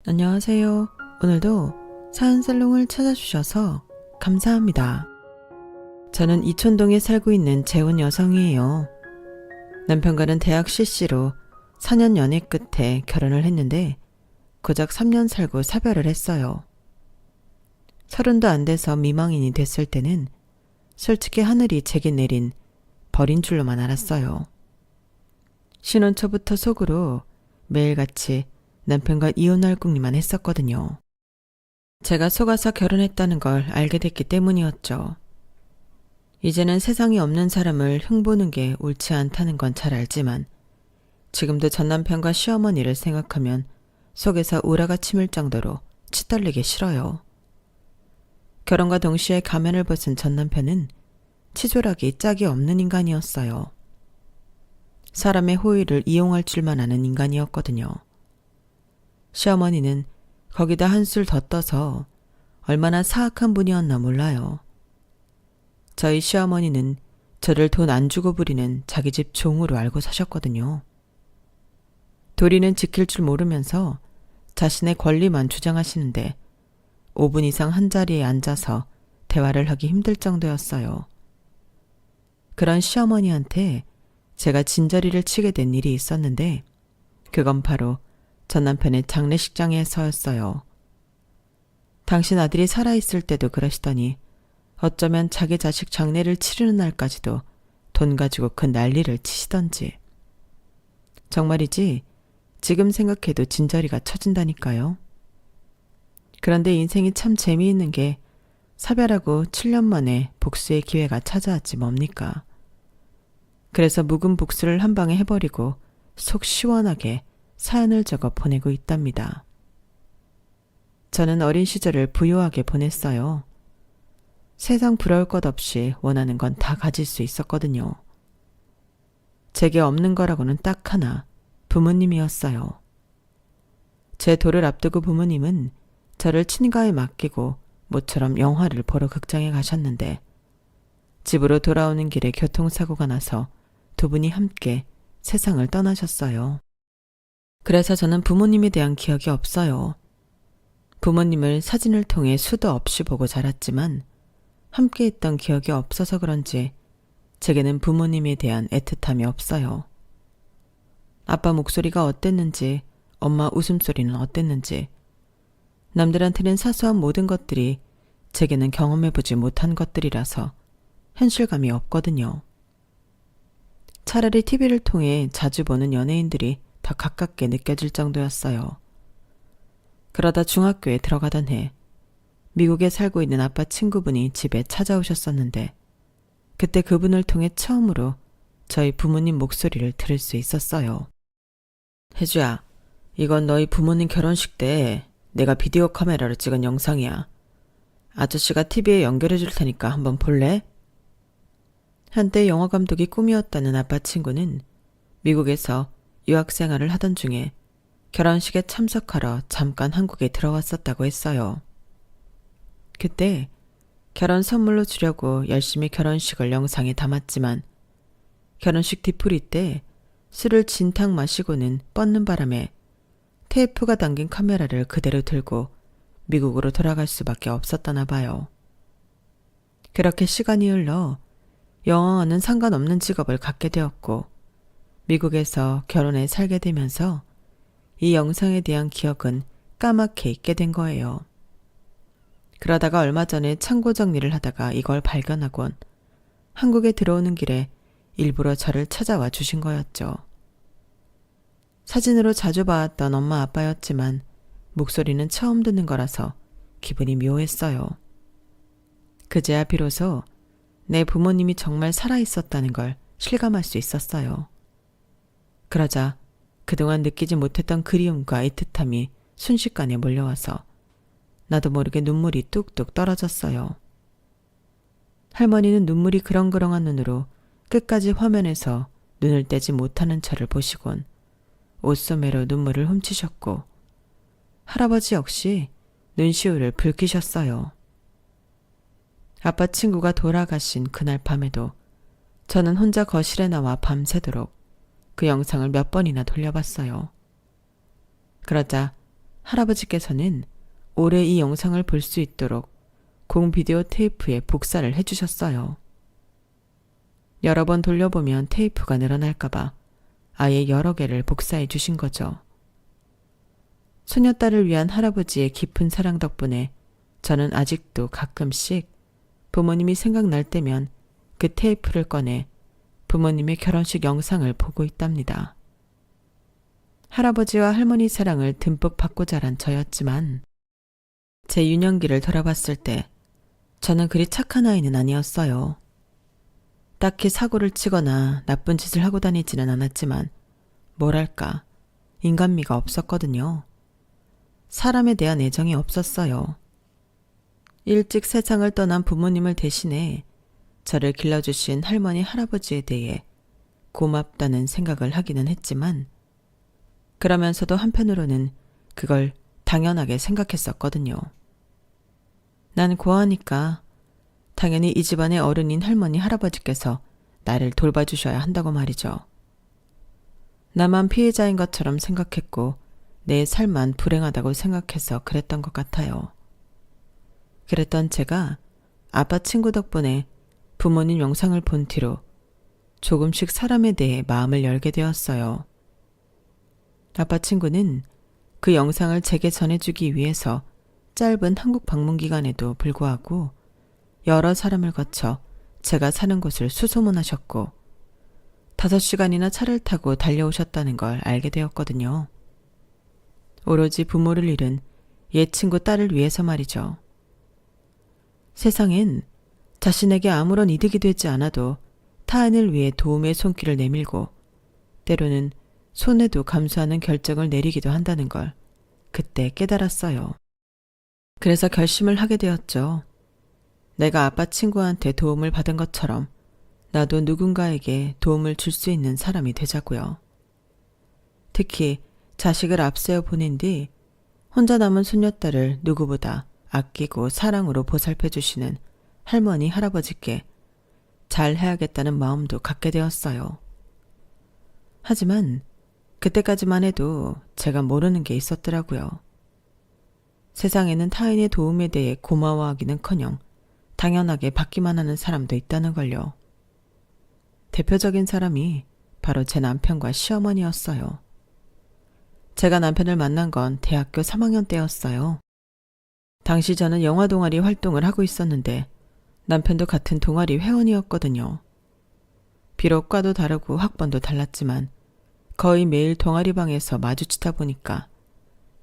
안녕하세요. 오늘도 사연살롱을 찾아주셔서 감사합니다. 저는 이촌동에 살고 있는 재혼 여성이에요. 남편과는 대학 CC로 4년 연애 끝에 결혼을 했는데 고작 3년 살고 사별을 했어요. 30도 안 돼서 미망인이 됐을 때는 솔직히 하늘이 제게 내린 벌인 줄로만 알았어요. 신혼 초부터 속으로 매일같이 남편과 이혼할 궁리만 했었거든요. 제가 속아서 결혼했다는 걸 알게 됐기 때문이었죠. 이제는 세상에 없는 사람을 흉보는 게 옳지 않다는 건 잘 알지만 지금도 전 남편과 시어머니를 생각하면 속에서 우라가 치밀 정도로 치떨리기 싫어요. 결혼과 동시에 가면을 벗은 전 남편은 치졸하기 짝이 없는 인간이었어요. 사람의 호의를 이용할 줄만 아는 인간이었거든요. 시어머니는 거기다 한술 더 떠서 얼마나 사악한 분이었나 몰라요. 저희 시어머니는 저를 돈 안 주고 부리는 자기 집 종으로 알고 사셨거든요. 도리는 지킬 줄 모르면서 자신의 권리만 주장하시는데 5분 이상 한자리에 앉아서 대화를 하기 힘들 정도였어요. 그런 시어머니한테 제가 진저리를 치게 된 일이 있었는데 그건 바로 전 남편의 장례식장에서였어요. 당신 아들이 살아있을 때도 그러시더니 어쩌면 자기 자식 장례를 치르는 날까지도 돈 가지고 그 난리를 치시던지. 정말이지 지금 생각해도 진저리가 쳐진다니까요. 그런데 인생이 참 재미있는 게 사별하고 7년 만에 복수의 기회가 찾아왔지 뭡니까. 그래서 묵은 복수를 한 방에 해버리고 속 시원하게 사연을 적어 보내고 있답니다. 저는 어린 시절을 부유하게 보냈어요. 세상 부러울 것 없이 원하는 건 다 가질 수 있었거든요. 제게 없는 거라고는 딱 하나, 부모님이었어요. 제 돌을 앞두고 부모님은 저를 친가에 맡기고 모처럼 영화를 보러 극장에 가셨는데 집으로 돌아오는 길에 교통사고가 나서 두 분이 함께 세상을 떠나셨어요. 그래서 저는 부모님에 대한 기억이 없어요. 부모님을 사진을 통해 수도 없이 보고 자랐지만 함께 있던 기억이 없어서 그런지 제게는 부모님에 대한 애틋함이 없어요. 아빠 목소리가 어땠는지, 엄마 웃음소리는 어땠는지, 남들한테는 사소한 모든 것들이 제게는 경험해보지 못한 것들이라서 현실감이 없거든요. 차라리 TV를 통해 자주 보는 연예인들이 더 가깝게 느껴질 정도였어요. 그러다 중학교에 들어가던 해 미국에 살고 있는 아빠 친구분이 집에 찾아오셨었는데 그때 그분을 통해 처음으로 저희 부모님 목소리를 들을 수 있었어요. 혜주야, 이건 너희 부모님 결혼식 때 내가 비디오 카메라로 찍은 영상이야. 아저씨가 TV에 연결해 줄 테니까 한번 볼래? 한때 영화 감독이 꿈이었다는 아빠 친구는 미국에서 유학생활을 하던 중에 결혼식에 참석하러 잠깐 한국에 들어왔었다고 했어요. 그때 결혼 선물로 주려고 열심히 결혼식을 영상에 담았지만 결혼식 뒤풀이 때 술을 진탕 마시고는 뻗는 바람에 테이프가 담긴 카메라를 그대로 들고 미국으로 돌아갈 수밖에 없었다나 봐요. 그렇게 시간이 흘러 영화와는 상관없는 직업을 갖게 되었고 미국에서 결혼해 살게 되면서 이 영상에 대한 기억은 까맣게 잊게 된 거예요. 그러다가 얼마 전에 창고 정리를 하다가 이걸 발견하곤 한국에 들어오는 길에 일부러 저를 찾아와 주신 거였죠. 사진으로 자주 봐왔던 엄마 아빠였지만 목소리는 처음 듣는 거라서 기분이 묘했어요. 그제야 비로소 내 부모님이 정말 살아있었다는 걸 실감할 수 있었어요. 그러자 그동안 느끼지 못했던 그리움과 애틋함이 순식간에 몰려와서 나도 모르게 눈물이 뚝뚝 떨어졌어요. 할머니는 눈물이 그렁그렁한 눈으로 끝까지 화면에서 눈을 떼지 못하는 저를 보시곤 옷소매로 눈물을 훔치셨고 할아버지 역시 눈시울을 붉히셨어요. 아빠 친구가 돌아가신 그날 밤에도 저는 혼자 거실에 나와 밤새도록 그 영상을 몇 번이나 돌려봤어요. 그러자 할아버지께서는 오래 이 영상을 볼 수 있도록 공비디오 테이프에 복사를 해주셨어요. 여러 번 돌려보면 테이프가 늘어날까봐 아예 여러 개를 복사해 주신 거죠. 소녀딸을 위한 할아버지의 깊은 사랑 덕분에 저는 아직도 가끔씩 부모님이 생각날 때면 그 테이프를 꺼내 부모님의 결혼식 영상을 보고 있답니다. 할아버지와 할머니 사랑을 듬뿍 받고 자란 저였지만 제 유년기를 돌아봤을 때 저는 그리 착한 아이는 아니었어요. 딱히 사고를 치거나 나쁜 짓을 하고 다니지는 않았지만 뭐랄까 인간미가 없었거든요. 사람에 대한 애정이 없었어요. 일찍 세상을 떠난 부모님을 대신해 저를 길러주신 할머니 할아버지에 대해 고맙다는 생각을 하기는 했지만 그러면서도 한편으로는 그걸 당연하게 생각했었거든요. 난 고아니까 당연히 이 집안의 어른인 할머니 할아버지께서 나를 돌봐주셔야 한다고 말이죠. 나만 피해자인 것처럼 생각했고 내 삶만 불행하다고 생각해서 그랬던 것 같아요. 그랬던 제가 아빠 친구 덕분에 부모님 영상을 본 뒤로 조금씩 사람에 대해 마음을 열게 되었어요. 아빠 친구는 그 영상을 제게 전해주기 위해서 짧은 한국 방문 기간에도 불구하고 여러 사람을 거쳐 제가 사는 곳을 수소문하셨고 5시간이나 차를 타고 달려오셨다는 걸 알게 되었거든요. 오로지 부모를 잃은 옛 친구 딸을 위해서 말이죠. 세상엔 자신에게 아무런 이득이 되지 않아도 타인을 위해 도움의 손길을 내밀고 때로는 손해도 감수하는 결정을 내리기도 한다는 걸 그때 깨달았어요. 그래서 결심을 하게 되었죠. 내가 아빠 친구한테 도움을 받은 것처럼 나도 누군가에게 도움을 줄 수 있는 사람이 되자고요. 특히 자식을 앞세워 보낸 뒤 혼자 남은 손녀딸을 누구보다 아끼고 사랑으로 보살펴 주시는 할머니 할아버지께 잘 해야겠다는 마음도 갖게 되었어요. 하지만 그때까지만 해도 제가 모르는 게 있었더라고요. 세상에는 타인의 도움에 대해 고마워하기는커녕 당연하게 받기만 하는 사람도 있다는 걸요. 대표적인 사람이 바로 제 남편과 시어머니였어요. 제가 남편을 만난 건 대학교 3학년 때였어요. 당시 저는 영화 동아리 활동을 하고 있었는데 남편도 같은 동아리 회원이었거든요. 비록 과도 다르고 학번도 달랐지만 거의 매일 동아리방에서 마주치다 보니까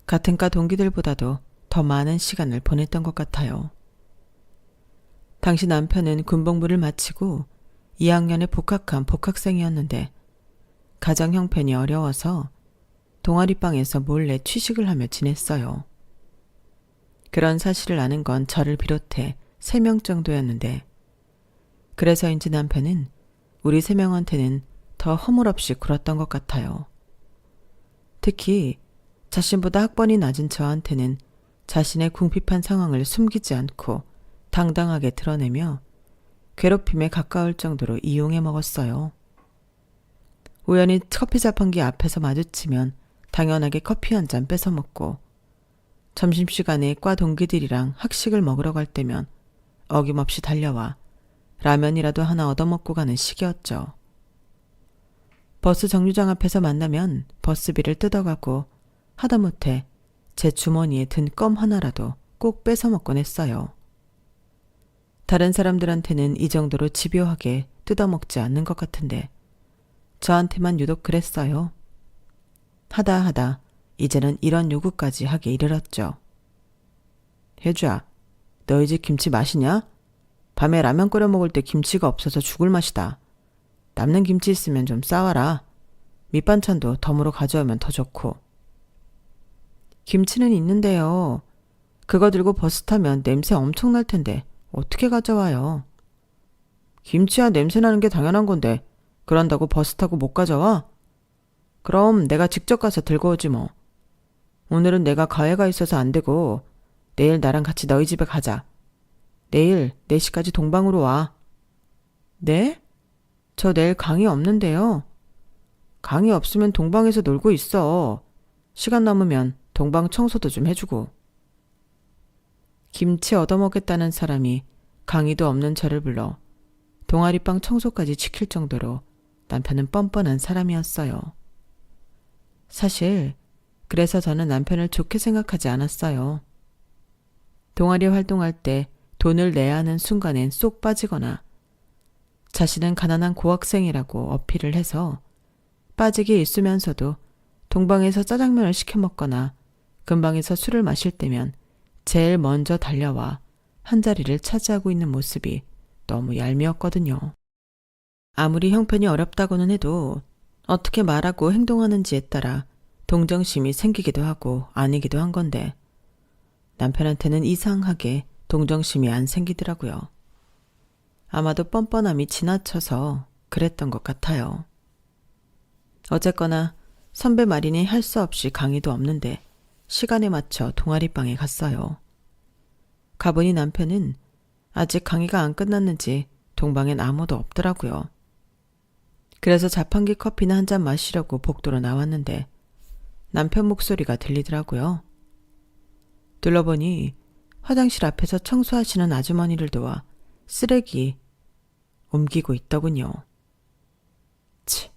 같은 과 동기들보다도 더 많은 시간을 보냈던 것 같아요. 당시 남편은 군복무를 마치고 2학년에 복학한 복학생이었는데 가정 형편이 어려워서 동아리방에서 몰래 취식을 하며 지냈어요. 그런 사실을 아는 건 저를 비롯해 3명 정도였는데 그래서인지 남편은 우리 3명한테는 더 허물없이 굴었던 것 같아요. 특히 자신보다 학번이 낮은 저한테는 자신의 궁핍한 상황을 숨기지 않고 당당하게 드러내며 괴롭힘에 가까울 정도로 이용해 먹었어요. 우연히 커피 자판기 앞에서 마주치면 당연하게 커피 한 잔 뺏어 먹고 점심시간에 과 동기들이랑 학식을 먹으러 갈 때면 어김없이 달려와 라면이라도 하나 얻어먹고 가는 시기였죠. 버스 정류장 앞에서 만나면 버스비를 뜯어가고 하다못해 제 주머니에 든 껌 하나라도 꼭 뺏어 먹곤 했어요. 다른 사람들한테는 이 정도로 집요하게 뜯어먹지 않는 것 같은데 저한테만 유독 그랬어요. 하다 이제는 이런 요구까지 하게 이르렀죠. 혜주야, 너희 집 김치 맛이냐? 밤에 라면 끓여 먹을 때 김치가 없어서 죽을 맛이다. 남는 김치 있으면 좀 싸와라. 밑반찬도 덤으로 가져오면 더 좋고. 김치는 있는데요. 그거 들고 버스 타면 냄새 엄청 날 텐데 어떻게 가져와요? 김치야 냄새 나는 게 당연한 건데 그런다고 버스 타고 못 가져와? 그럼 내가 직접 가서 들고 오지 뭐. 오늘은 내가 가해가 있어서 안 되고 내일 나랑 같이 너희 집에 가자. 내일 4시까지 동방으로 와. 네? 저 내일 강의 없는데요. 강의 없으면 동방에서 놀고 있어. 시간 남으면 동방 청소도 좀 해주고. 김치 얻어먹겠다는 사람이 강의도 없는 저를 불러 동아리방 청소까지 지킬 정도로 남편은 뻔뻔한 사람이었어요. 사실 그래서 저는 남편을 좋게 생각하지 않았어요. 동아리 활동할 때 돈을 내야 하는 순간엔 쏙 빠지거나 자신은 가난한 고학생이라고 어필을 해서 빠지게 있으면서도 동방에서 짜장면을 시켜 먹거나 근방에서 술을 마실 때면 제일 먼저 달려와 한자리를 차지하고 있는 모습이 너무 얄미웠거든요. 아무리 형편이 어렵다고는 해도 어떻게 말하고 행동하는지에 따라 동정심이 생기기도 하고 아니기도 한 건데 남편한테는 이상하게 동정심이 안 생기더라고요. 아마도 뻔뻔함이 지나쳐서 그랬던 것 같아요. 어쨌거나 선배 마린이 할 수 없이 강의도 없는데 시간에 맞춰 동아리방에 갔어요. 가보니 남편은 아직 강의가 안 끝났는지 동방엔 아무도 없더라고요. 그래서 자판기 커피나 한 잔 마시려고 복도로 나왔는데 남편 목소리가 들리더라고요. 둘러보니 화장실 앞에서 청소하시는 아주머니를 도와 쓰레기 옮기고 있더군요. 치,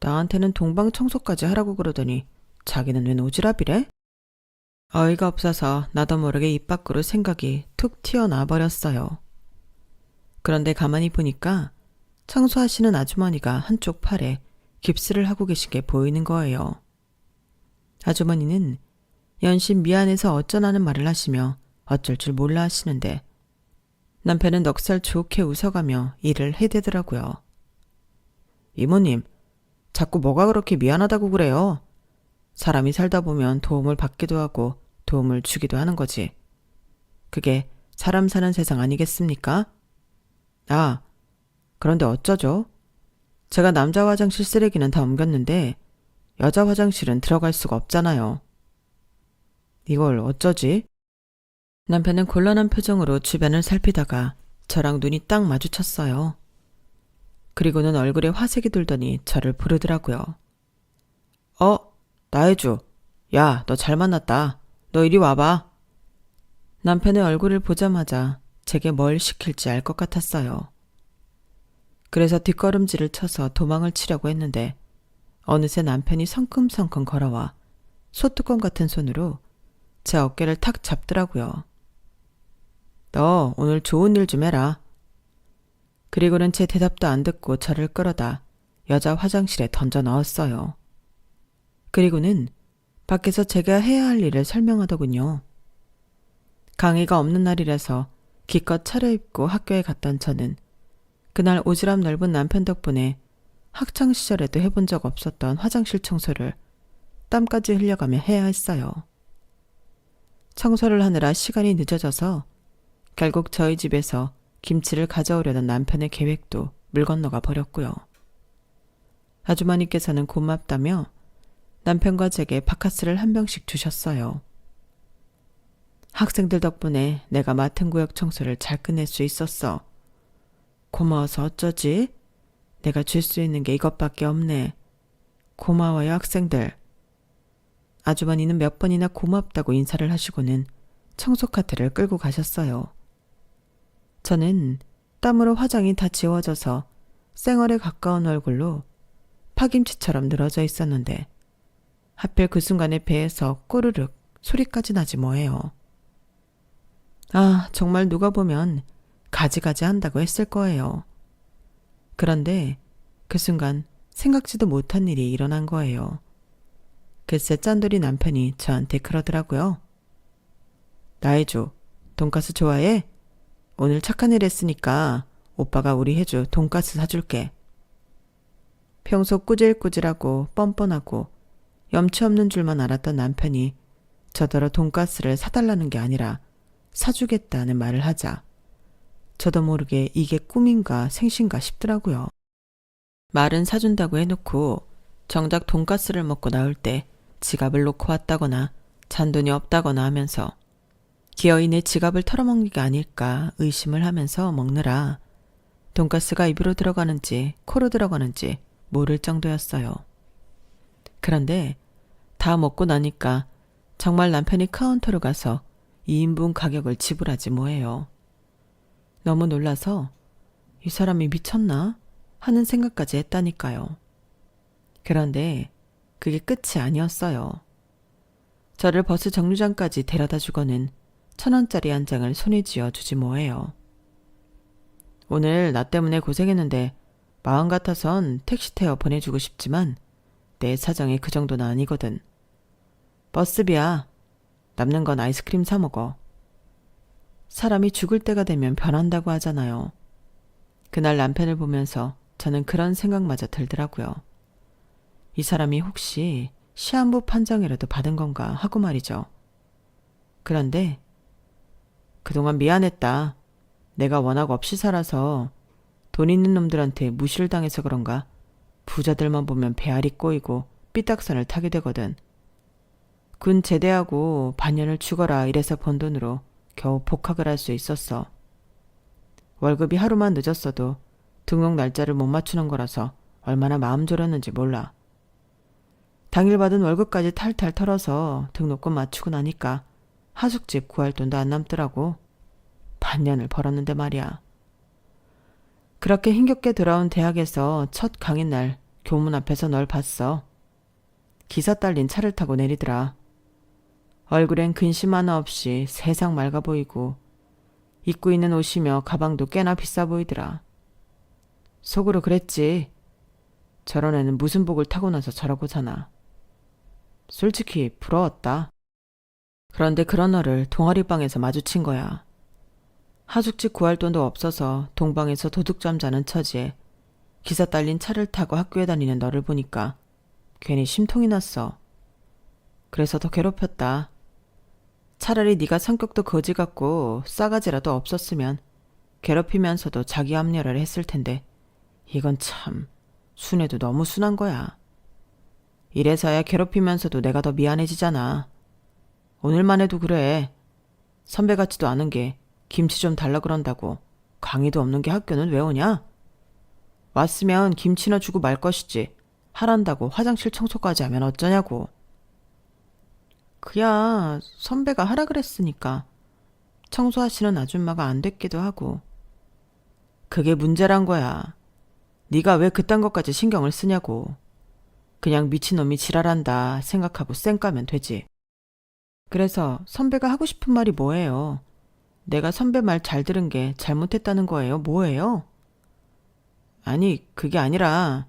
나한테는 동방 청소까지 하라고 그러더니 자기는 웬 오지랖이래? 어이가 없어서 나도 모르게 입 밖으로 생각이 툭 튀어나와 버렸어요. 그런데 가만히 보니까 청소하시는 아주머니가 한쪽 팔에 깁스를 하고 계신 게 보이는 거예요. 아주머니는 연신 미안해서 어쩌라는 말을 하시며 어쩔 줄 몰라 하시는데 남편은 넉살 좋게 웃어가며 일을 해대더라고요. 이모님, 자꾸 뭐가 그렇게 미안하다고 그래요? 사람이 살다 보면 도움을 받기도 하고 도움을 주기도 하는 거지. 그게 사람 사는 세상 아니겠습니까? 아, 그런데 어쩌죠? 제가 남자 화장실 쓰레기는 다 옮겼는데 여자 화장실은 들어갈 수가 없잖아요. 이걸 어쩌지? 남편은 곤란한 표정으로 주변을 살피다가 저랑 눈이 딱 마주쳤어요. 그리고는 얼굴에 화색이 돌더니 저를 부르더라고요. 나혜주. 야, 너 잘 만났다. 너 이리 와봐. 남편의 얼굴을 보자마자 제게 뭘 시킬지 알 것 같았어요. 그래서 뒷걸음질을 쳐서 도망을 치려고 했는데 어느새 남편이 성큼성큼 걸어와 소뚜껑 같은 손으로 제 어깨를 탁 잡더라고요. 너 오늘 좋은 일 좀 해라. 그리고는 제 대답도 안 듣고 저를 끌어다 여자 화장실에 던져 넣었어요. 그리고는 밖에서 제가 해야 할 일을 설명하더군요. 강의가 없는 날이라서 기껏 차려입고 학교에 갔던 저는 그날 오지랖 넓은 남편 덕분에 학창시절에도 해본 적 없었던 화장실 청소를 땀까지 흘려가며 해야 했어요. 청소를 하느라 시간이 늦어져서 결국 저희 집에서 김치를 가져오려던 남편의 계획도 물 건너가 버렸고요. 아주머니께서는 고맙다며 남편과 제게 바카스를 한 병씩 주셨어요. 학생들 덕분에 내가 맡은 구역 청소를 잘 끝낼 수 있었어. 고마워서 어쩌지? 내가 줄 수 있는 게 이것밖에 없네. 고마워요, 학생들. 아주머니는 몇 번이나 고맙다고 인사를 하시고는 청소 카트를 끌고 가셨어요. 저는 땀으로 화장이 다 지워져서 쌩얼에 가까운 얼굴로 파김치처럼 늘어져 있었는데 하필 그 순간에 배에서 꼬르륵 소리까지 나지 뭐예요. 아, 정말 누가 보면 가지가지 한다고 했을 거예요. 그런데 그 순간 생각지도 못한 일이 일어난 거예요. 글쎄 짠돌이 남편이 저한테 그러더라고요. 나혜주, 돈가스 좋아해? 오늘 착한 일 했으니까 오빠가 우리 혜주 돈가스 사줄게. 평소 꾸질꾸질하고 뻔뻔하고 염치 없는 줄만 알았던 남편이 저더러 돈가스를 사달라는 게 아니라 사주겠다는 말을 하자 저도 모르게 이게 꿈인가 생신가 싶더라고요. 말은 사준다고 해놓고 정작 돈가스를 먹고 나올 때 지갑을 놓고 왔다거나 잔돈이 없다거나 하면서 기어이 내 지갑을 털어먹는 게 아닐까 의심을 하면서 먹느라 돈가스가 입으로 들어가는지 코로 들어가는지 모를 정도였어요. 그런데 다 먹고 나니까 정말 남편이 카운터로 가서 2인분 가격을 지불하지 뭐예요. 너무 놀라서 이 사람이 미쳤나 하는 생각까지 했다니까요. 그런데 그게 끝이 아니었어요. 저를 버스 정류장까지 데려다 주고는 1,000원짜리 한 장을 손에 쥐어 주지 뭐예요. 오늘 나 때문에 고생했는데 마음 같아선 택시 태워 보내주고 싶지만 내 사정이 그 정도는 아니거든. 버스비야. 남는 건 아이스크림 사 먹어. 사람이 죽을 때가 되면 변한다고 하잖아요. 그날 남편을 보면서 저는 그런 생각마저 들더라고요. 이 사람이 혹시 시한부 판정이라도 받은 건가 하고 말이죠. 그런데 그동안 미안했다. 내가 워낙 없이 살아서 돈 있는 놈들한테 무시를 당해서 그런가 부자들만 보면 배알이 꼬이고 삐딱선을 타게 되거든. 군 제대하고 반년을 죽어라 이래서 번 돈으로 겨우 복학을 할 수 있었어. 월급이 하루만 늦었어도 등록 날짜를 못 맞추는 거라서 얼마나 마음 졸였는지 몰라. 당일 받은 월급까지 탈탈 털어서 등록금 맞추고 나니까 하숙집 구할 돈도 안 남더라고. 반년을 벌었는데 말이야. 그렇게 힘겹게 돌아온 대학에서 첫 강의 날 교문 앞에서 널 봤어. 기사 딸린 차를 타고 내리더라. 얼굴엔 근심 하나 없이 세상 맑아 보이고 입고 있는 옷이며 가방도 꽤나 비싸 보이더라. 속으로 그랬지. 저런 애는 무슨 복을 타고 나서 저러고 사나. 솔직히 부러웠다. 그런데 그런 너를 동아리방에서 마주친 거야. 하숙집 구할 돈도 없어서 동방에서 도둑잠 자는 처지에 기사 딸린 차를 타고 학교에 다니는 너를 보니까 괜히 심통이 났어. 그래서 더 괴롭혔다. 차라리 네가 성격도 거지 같고 싸가지라도 없었으면 괴롭히면서도 자기 합리화를 했을 텐데 이건 참 순애도 너무 순한 거야. 이래서야 괴롭히면서도 내가 더 미안해지잖아. 오늘만 해도 그래. 선배 같지도 않은 게 김치 좀 달라 그런다고 강의도 없는 게 학교는 왜 오냐? 왔으면 김치나 주고 말 것이지. 하란다고 화장실 청소까지 하면 어쩌냐고. 그야 선배가 하라 그랬으니까 청소하시는 아줌마가 안 됐기도 하고. 그게 문제란 거야. 네가 왜 그딴 것까지 신경을 쓰냐고. 그냥 미친놈이 지랄한다 생각하고 쌩 까면 되지. 그래서 선배가 하고 싶은 말이 뭐예요? 내가 선배 말 잘 들은 게 잘못했다는 거예요? 뭐예요? 아니 그게 아니라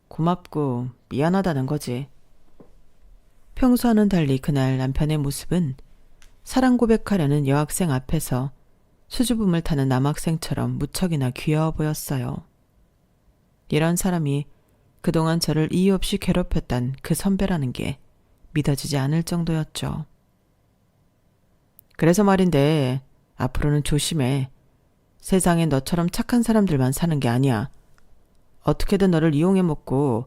고맙고 미안하다는 거지. 평소와는 달리 그날 남편의 모습은 사랑 고백하려는 여학생 앞에서 수줍음을 타는 남학생처럼 무척이나 귀여워 보였어요. 이런 사람이 그동안 저를 이유 없이 괴롭혔던 그 선배라는 게 믿어지지 않을 정도였죠. 그래서 말인데 앞으로는 조심해. 세상에 너처럼 착한 사람들만 사는 게 아니야. 어떻게든 너를 이용해 먹고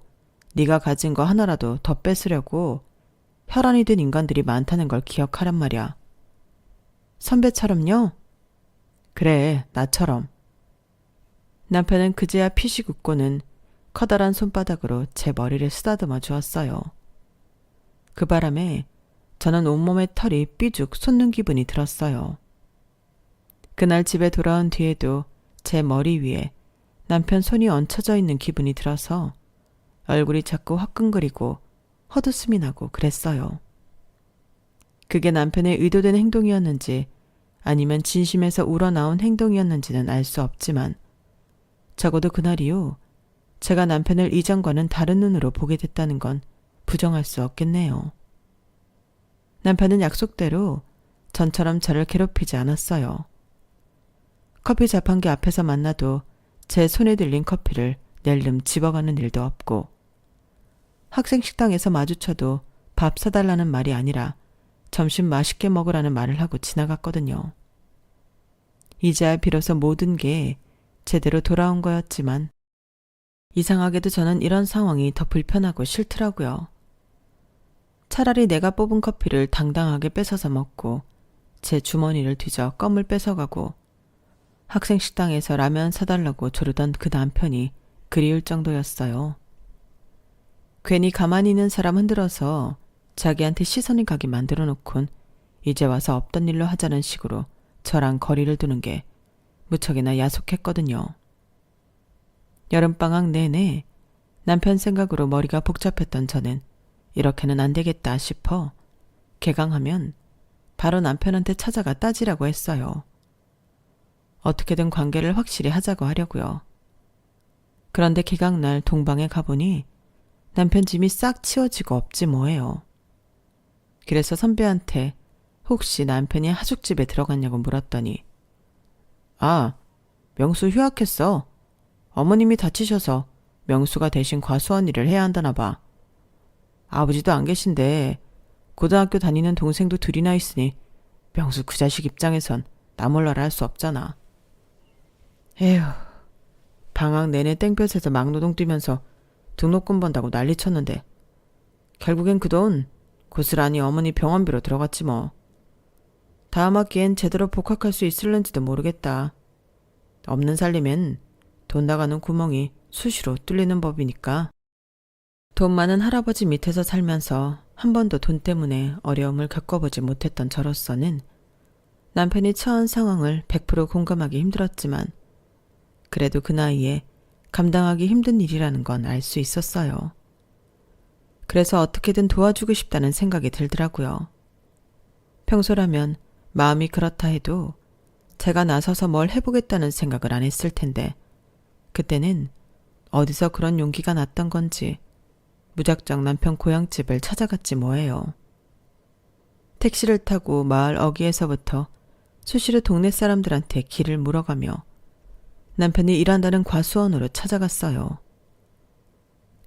네가 가진 거 하나라도 더 뺏으려고 혈안이 된 인간들이 많다는 걸 기억하란 말이야. 선배처럼요? 그래, 나처럼. 남편은 그제야 피식 웃고는 커다란 손바닥으로 제 머리를 쓰다듬어 주었어요. 그 바람에 저는 온몸에 털이 삐죽 솟는 기분이 들었어요. 그날 집에 돌아온 뒤에도 제 머리 위에 남편 손이 얹혀져 있는 기분이 들어서 얼굴이 자꾸 화끈거리고 헛웃음이 나고 그랬어요. 그게 남편의 의도된 행동이었는지 아니면 진심에서 우러나온 행동이었는지는 알 수 없지만 적어도 그날 이후 제가 남편을 이전과는 다른 눈으로 보게 됐다는 건 부정할 수 없겠네요. 남편은 약속대로 전처럼 저를 괴롭히지 않았어요. 커피 자판기 앞에서 만나도 제 손에 들린 커피를 낼름 집어가는 일도 없고 학생 식당에서 마주쳐도 밥 사달라는 말이 아니라 점심 맛있게 먹으라는 말을 하고 지나갔거든요. 이제야 비로소 모든 게 제대로 돌아온 거였지만 이상하게도 저는 이런 상황이 더 불편하고 싫더라고요. 차라리 내가 뽑은 커피를 당당하게 뺏어서 먹고 제 주머니를 뒤져 껌을 뺏어가고 학생 식당에서 라면 사달라고 조르던 그 남편이 그리울 정도였어요. 괜히 가만히 있는 사람 흔들어서 자기한테 시선이 가게 만들어 놓곤 이제 와서 없던 일로 하자는 식으로 저랑 거리를 두는 게 무척이나 야속했거든요. 여름방학 내내 남편 생각으로 머리가 복잡했던 저는 이렇게는 안 되겠다 싶어 개강하면 바로 남편한테 찾아가 따지라고 했어요. 어떻게든 관계를 확실히 하자고 하려고요. 그런데 개강날 동방에 가보니 남편 짐이 싹 치워지고 없지 뭐예요. 그래서 선배한테 혹시 남편이 하숙집에 들어갔냐고 물었더니 아, 명수 휴학했어. 어머님이 다치셔서 명수가 대신 과수원 일을 해야 한다나 봐. 아버지도 안 계신데 고등학교 다니는 동생도 둘이나 있으니 명수 그 자식 입장에선 나 몰라라 할 수 없잖아. 에휴, 방학 내내 땡볕에서 막노동 뛰면서 등록금 번다고 난리쳤는데 결국엔 그 돈 고스란히 어머니 병원비로 들어갔지 뭐. 다음 학기엔 제대로 복학할 수 있을는지도 모르겠다. 없는 살림엔 돈 나가는 구멍이 수시로 뚫리는 법이니까. 돈 많은 할아버지 밑에서 살면서 한 번도 돈 때문에 어려움을 겪어보지 못했던 저로서는 남편이 처한 상황을 100% 공감하기 힘들었지만 그래도 그 나이에 감당하기 힘든 일이라는 건 알 수 있었어요. 그래서 어떻게든 도와주고 싶다는 생각이 들더라고요. 평소라면 마음이 그렇다 해도 제가 나서서 뭘 해보겠다는 생각을 안 했을 텐데 그때는 어디서 그런 용기가 났던 건지 무작정 남편 고향집을 찾아갔지 뭐예요. 택시를 타고 마을 어귀에서부터 수시로 동네 사람들한테 길을 물어가며 남편이 일한다는 과수원으로 찾아갔어요.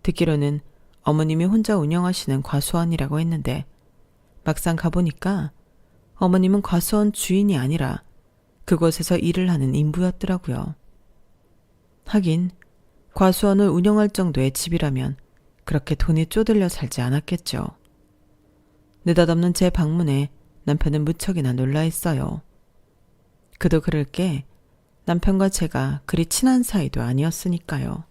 듣기로는 어머님이 혼자 운영하시는 과수원이라고 했는데 막상 가보니까 어머님은 과수원 주인이 아니라 그곳에서 일을 하는 인부였더라고요. 하긴 과수원을 운영할 정도의 집이라면 그렇게 돈이 쪼들려 살지 않았겠죠. 느닷없는 제 방문에 남편은 무척이나 놀라했어요. 그도 그럴 게 남편과 제가 그리 친한 사이도 아니었으니까요.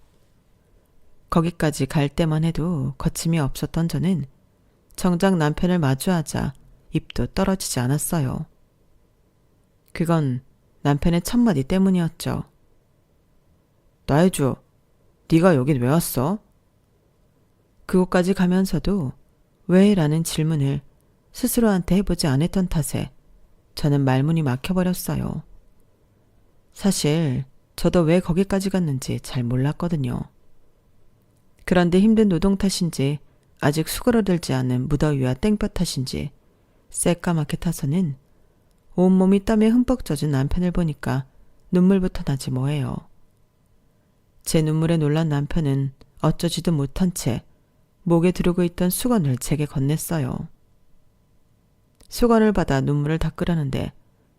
거기까지 갈 때만 해도 거침이 없었던 저는 정작 남편을 마주하자 입도 떨어지지 않았어요. 그건 남편의 첫마디 때문이었죠. 나혜주, 네가 여긴 왜 왔어? 그곳까지 가면서도 왜? 라는 질문을 스스로한테 해보지 않았던 탓에 저는 말문이 막혀버렸어요. 사실 저도 왜 거기까지 갔는지 잘 몰랐거든요. 그런데 힘든 노동 탓인지 아직 수그러들지 않은 무더위와 땡볕 탓인지 새까맣게 타서는 온몸이 땀에 흠뻑 젖은 남편을 보니까 눈물부터 나지 뭐예요. 제 눈물에 놀란 남편은 어쩌지도 못한 채 목에 두르고 있던 수건을 제게 건넸어요. 수건을 받아 눈물을 닦으려는데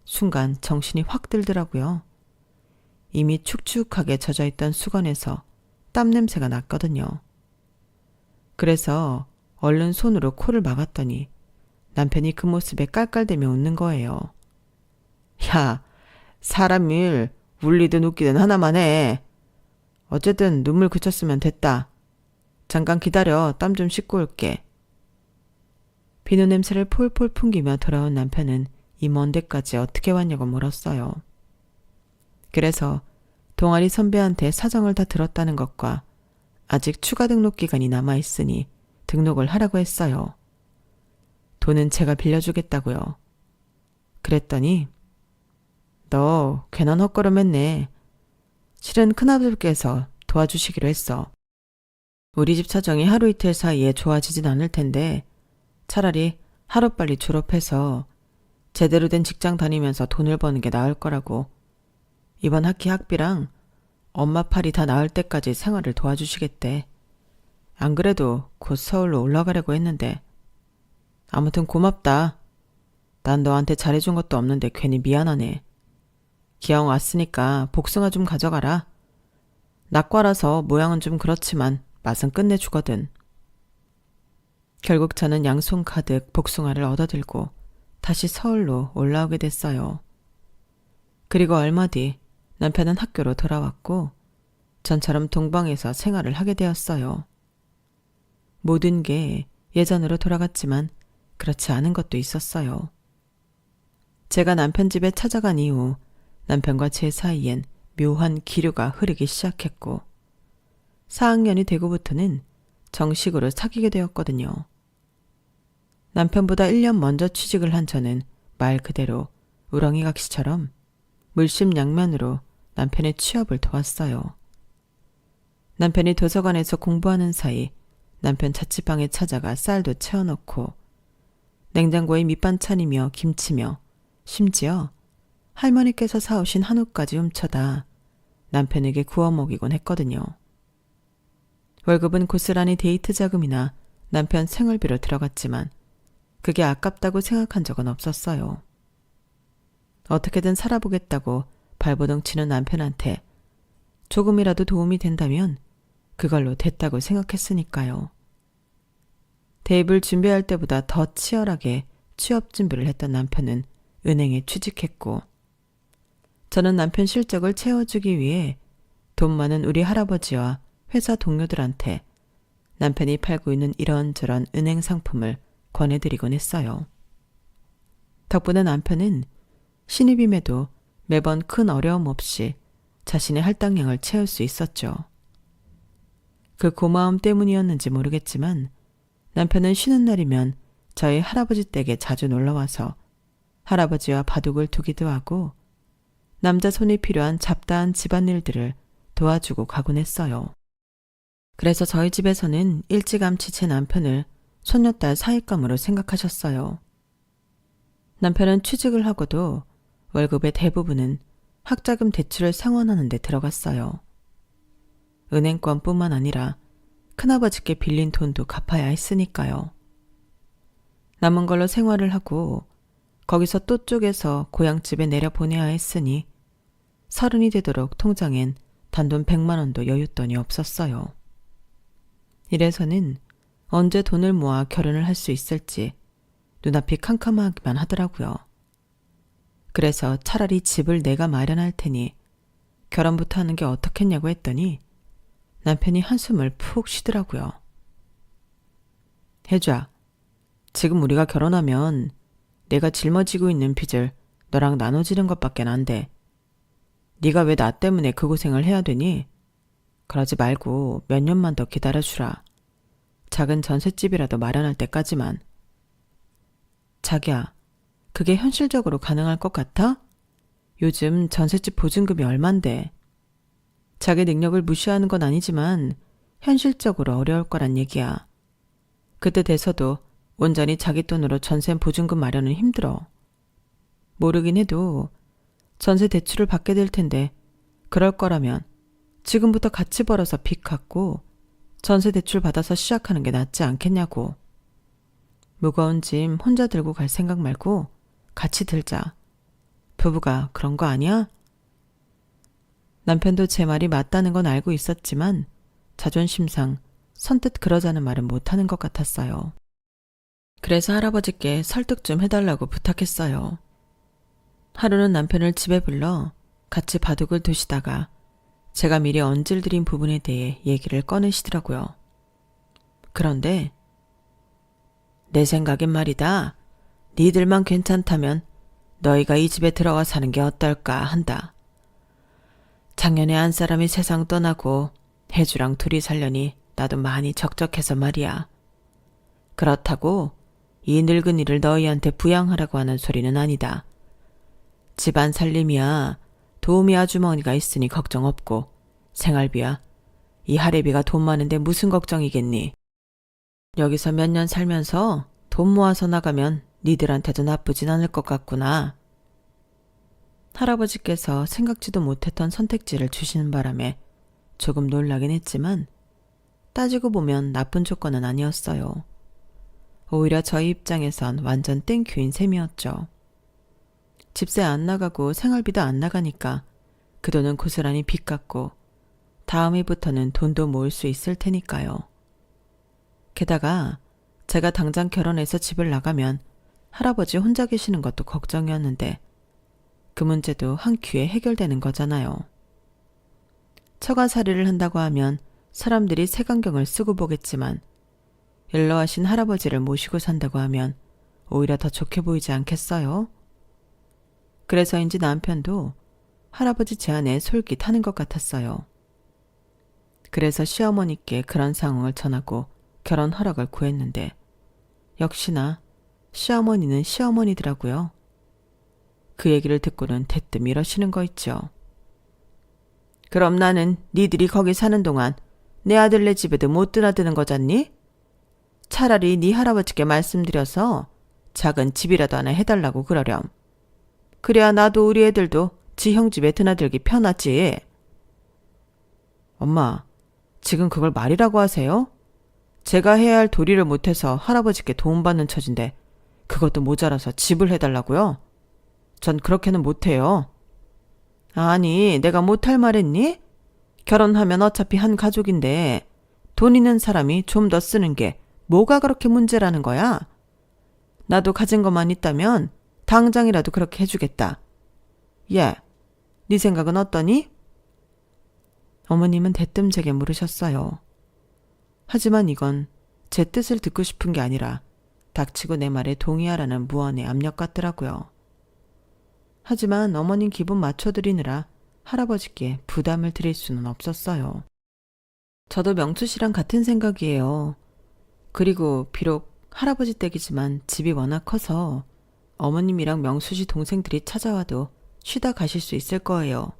순간 정신이 확 들더라고요. 이미 축축하게 젖어있던 수건에서 땀 냄새가 났거든요. 그래서 얼른 손으로 코를 막았더니 남편이 그 모습에 깔깔대며 웃는 거예요. 야, 사람 일 울리든 웃기든 하나만 해. 어쨌든 눈물 그쳤으면 됐다. 잠깐 기다려. 땀 좀 씻고 올게. 비누 냄새를 폴폴 풍기며 돌아온 남편은 이 먼 데까지 어떻게 왔냐고 물었어요. 그래서 동아리 선배한테 사정을 다 들었다는 것과 아직 추가 등록 기간이 남아있으니 등록을 하라고 했어요. 돈은 제가 빌려주겠다고요. 그랬더니 너 괜한 헛걸음 했네. 실은 큰아버지께서 도와주시기로 했어. 우리 집 사정이 하루 이틀 사이에 좋아지진 않을 텐데 차라리 하루빨리 졸업해서 제대로 된 직장 다니면서 돈을 버는 게 나을 거라고. 이번 학기 학비랑 엄마 팔이 다 나을 때까지 생활을 도와주시겠대. 안 그래도 곧 서울로 올라가려고 했는데. 아무튼 고맙다. 난 너한테 잘해준 것도 없는데 괜히 미안하네. 기왕 왔으니까 복숭아 좀 가져가라. 낙과라서 모양은 좀 그렇지만 맛은 끝내주거든. 결국 저는 양손 가득 복숭아를 얻어들고 다시 서울로 올라오게 됐어요. 그리고 얼마 뒤 남편은 학교로 돌아왔고 전처럼 동방에서 생활을 하게 되었어요. 모든 게 예전으로 돌아갔지만 그렇지 않은 것도 있었어요. 제가 남편 집에 찾아간 이후 남편과 제 사이엔 묘한 기류가 흐르기 시작했고 4학년이 되고부터는 정식으로 사귀게 되었거든요. 남편보다 1년 먼저 취직을 한 저는 말 그대로 우렁이각시처럼 물심양면으로 남편의 취업을 도왔어요. 남편이 도서관에서 공부하는 사이 남편 자취방에 찾아가 쌀도 채워넣고 냉장고에 밑반찬이며 김치며 심지어 할머니께서 사오신 한우까지 훔쳐다 남편에게 구워 먹이곤 했거든요. 월급은 고스란히 데이트 자금이나 남편 생활비로 들어갔지만 그게 아깝다고 생각한 적은 없었어요. 어떻게든 살아보겠다고 발버둥 치는 남편한테 조금이라도 도움이 된다면 그걸로 됐다고 생각했으니까요. 대입을 준비할 때보다 더 치열하게 취업 준비를 했던 남편은 은행에 취직했고 저는 남편 실적을 채워주기 위해 돈 많은 우리 할아버지와 회사 동료들한테 남편이 팔고 있는 이런저런 은행 상품을 권해드리곤 했어요. 덕분에 남편은 신입임에도 매번 큰 어려움 없이 자신의 할당량을 채울 수 있었죠. 그 고마움 때문이었는지 모르겠지만 남편은 쉬는 날이면 저희 할아버지 댁에 자주 놀러와서 할아버지와 바둑을 두기도 하고 남자 손이 필요한 잡다한 집안일들을 도와주고 가곤 했어요. 그래서 저희 집에서는 일찌감치 제 남편을 손녀딸 사윗감으로 생각하셨어요. 남편은 취직을 하고도 월급의 대부분은 학자금 대출을 상환하는 데 들어갔어요. 은행권뿐만 아니라 큰아버지께 빌린 돈도 갚아야 했으니까요. 남은 걸로 생활을 하고 거기서 또 쪼개서 고향집에 내려보내야 했으니 30이 되도록 통장엔 단돈 100만 원도 여윳돈이 없었어요. 이래서는 언제 돈을 모아 결혼을 할 수 있을지 눈앞이 캄캄하기만 하더라고요. 그래서 차라리 집을 내가 마련할 테니 결혼부터 하는 게 어떻겠냐고 했더니 남편이 한숨을 푹 쉬더라고요. 혜주야, 지금 우리가 결혼하면 내가 짊어지고 있는 빚을 너랑 나눠지는 것밖에 안 돼. 네가 왜 나 때문에 그 고생을 해야 되니? 그러지 말고 몇 년만 더 기다려주라. 작은 전셋집이라도 마련할 때까지만. 자기야, 그게 현실적으로 가능할 것 같아? 요즘 전셋집 보증금이 얼만데. 자기 능력을 무시하는 건 아니지만 현실적으로 어려울 거란 얘기야. 그때 돼서도 온전히 자기 돈으로 전세 보증금 마련은 힘들어. 모르긴 해도 전세 대출을 받게 될 텐데 그럴 거라면 지금부터 같이 벌어서 빚 갚고 전세 대출 받아서 시작하는 게 낫지 않겠냐고. 무거운 짐 혼자 들고 갈 생각 말고 같이 들자. 부부가 그런 거 아니야? 남편도 제 말이 맞다는 건 알고 있었지만 자존심상 선뜻 그러자는 말은 못하는 것 같았어요. 그래서 할아버지께 설득 좀 해달라고 부탁했어요. 하루는 남편을 집에 불러 같이 바둑을 두시다가 제가 미리 얹을드린 부분에 대해 얘기를 꺼내시더라고요. 그런데 내 생각엔 말이다. 니들만 괜찮다면 너희가 이 집에 들어가 사는 게 어떨까 한다. 작년에 한 사람이 세상 떠나고 혜주랑 둘이 살려니 나도 많이 적적해서 말이야. 그렇다고 이 늙은이를 너희한테 부양하라고 하는 소리는 아니다. 집안 살림이야 도우미 아주머니가 있으니 걱정 없고 생활비야 이 할애비가 돈 많은데 무슨 걱정이겠니. 여기서 몇 년 살면서 돈 모아서 나가면 니들한테도 나쁘진 않을 것 같구나. 할아버지께서 생각지도 못했던 선택지를 주시는 바람에 조금 놀라긴 했지만 따지고 보면 나쁜 조건은 아니었어요. 오히려 저희 입장에선 완전 땡큐인 셈이었죠. 집세 안 나가고 생활비도 안 나가니까 그 돈은 고스란히 빚 갚고 다음 해부터는 돈도 모을 수 있을 테니까요. 게다가 제가 당장 결혼해서 집을 나가면 할아버지 혼자 계시는 것도 걱정이었는데 그 문제도 한 큐에 해결되는 거잖아요. 처가살이를 한다고 하면 사람들이 색안경을 쓰고 보겠지만 일러하신 할아버지를 모시고 산다고 하면 오히려 더 좋게 보이지 않겠어요? 그래서인지 남편도 할아버지 제안에 솔깃하는 것 같았어요. 그래서 시어머니께 그런 상황을 전하고 결혼 허락을 구했는데 역시나 시어머니는 시어머니더라고요. 그 얘기를 듣고는 대뜸 이러시는 거 있죠. 그럼 나는 니들이 거기 사는 동안 내 아들네 집에도 못 드나드는 거잖니? 차라리 네 할아버지께 말씀드려서 작은 집이라도 하나 해달라고 그러렴. 그래야 나도 우리 애들도 지 형 집에 드나들기 편하지. 엄마, 지금 그걸 말이라고 하세요? 제가 해야 할 도리를 못해서 할아버지께 도움받는 처진데 그것도 모자라서 집을 해달라고요? 전 그렇게는 못해요. 아니, 내가 못할 말했니? 결혼하면 어차피 한 가족인데 돈 있는 사람이 좀 더 쓰는 게 뭐가 그렇게 문제라는 거야? 나도 가진 것만 있다면 당장이라도 그렇게 해주겠다. 예, 네 생각은 어떠니? 어머님은 대뜸 제게 물으셨어요. 하지만 이건 제 뜻을 듣고 싶은 게 아니라 닥치고 내 말에 동의하라는 무언의 압력 같더라고요. 하지만 어머님 기분 맞춰드리느라 할아버지께 부담을 드릴 수는 없었어요. 저도 명수 씨랑 같은 생각이에요. 그리고 비록 할아버지 댁이지만 집이 워낙 커서 어머님이랑 명수 씨 동생들이 찾아와도 쉬다 가실 수 있을 거예요.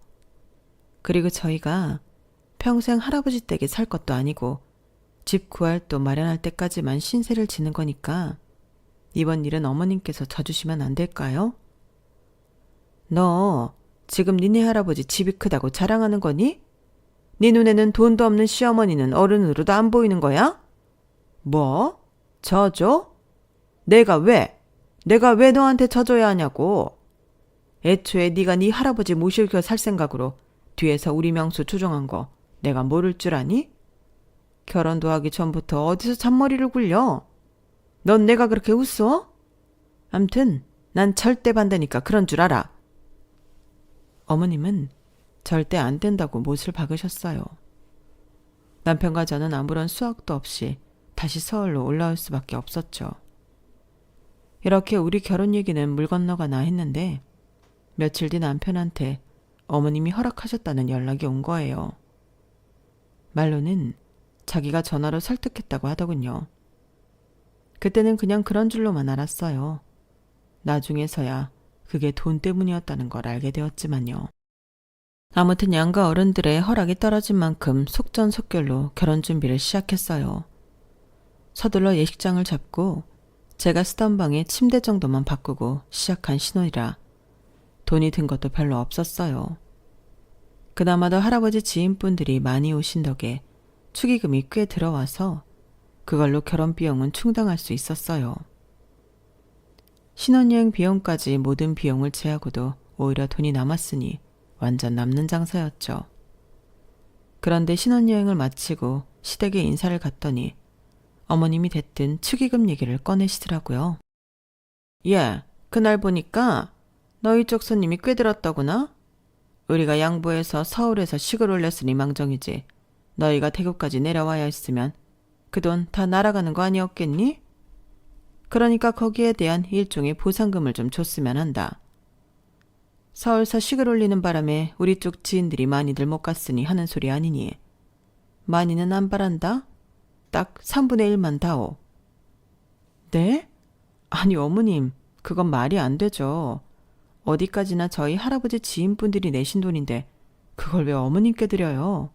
그리고 저희가 평생 할아버지 댁에 살 것도 아니고 집 구할 또 마련할 때까지만 신세를 지는 거니까 이번 일은 어머님께서 져주시면 안 될까요? 너 지금 니네 할아버지 집이 크다고 자랑하는 거니? 네 눈에는 돈도 없는 시어머니는 어른으로도 안 보이는 거야? 뭐? 져줘? 내가 왜 너한테 져줘야 하냐고. 애초에 네가 네 할아버지 모시고 살 생각으로 뒤에서 우리 명수 조종한 거 내가 모를 줄 아니? 결혼도 하기 전부터 어디서 잔머리를 굴려? 넌 내가 그렇게 웃어? 암튼 난 절대 반대니까 그런 줄 알아. 어머님은 절대 안 된다고 못을 박으셨어요. 남편과 저는 아무런 수확도 없이 다시 서울로 올라올 수밖에 없었죠. 이렇게 우리 결혼 얘기는 물 건너가나 했는데 며칠 뒤 남편한테 어머님이 허락하셨다는 연락이 온 거예요. 말로는 자기가 전화로 설득했다고 하더군요. 그때는 그냥 그런 줄로만 알았어요. 나중에서야 그게 돈 때문이었다는 걸 알게 되었지만요. 아무튼 양가 어른들의 허락이 떨어진 만큼 속전속결로 결혼 준비를 시작했어요. 서둘러 예식장을 잡고 제가 쓰던 방에 침대 정도만 바꾸고 시작한 신혼이라 돈이 든 것도 별로 없었어요. 그나마도 할아버지 지인분들이 많이 오신 덕에 축의금이 꽤 들어와서 그걸로 결혼 비용은 충당할 수 있었어요. 신혼여행 비용까지 모든 비용을 제하고도 오히려 돈이 남았으니 완전 남는 장사였죠. 그런데 신혼여행을 마치고 시댁에 인사를 갔더니 어머님이 대뜸 축의금 얘기를 꺼내시더라고요. 예, 그날 보니까 너희 쪽 손님이 꽤 들었더구나. 우리가 양보해서 서울에서 식을 올렸으니 망정이지. 너희가 대구까지 내려와야 했으면 그 돈 다 날아가는 거 아니었겠니? 그러니까 거기에 대한 일종의 보상금을 좀 줬으면 한다. 서울서 식을 올리는 바람에 우리 쪽 지인들이 많이들 못 갔으니 하는 소리 아니니. 많이는 안 바란다? 딱 3분의 1만 다오. 네? 아니 어머님, 그건 말이 안 되죠. 어디까지나 저희 할아버지 지인분들이 내신 돈인데 그걸 왜 어머님께 드려요?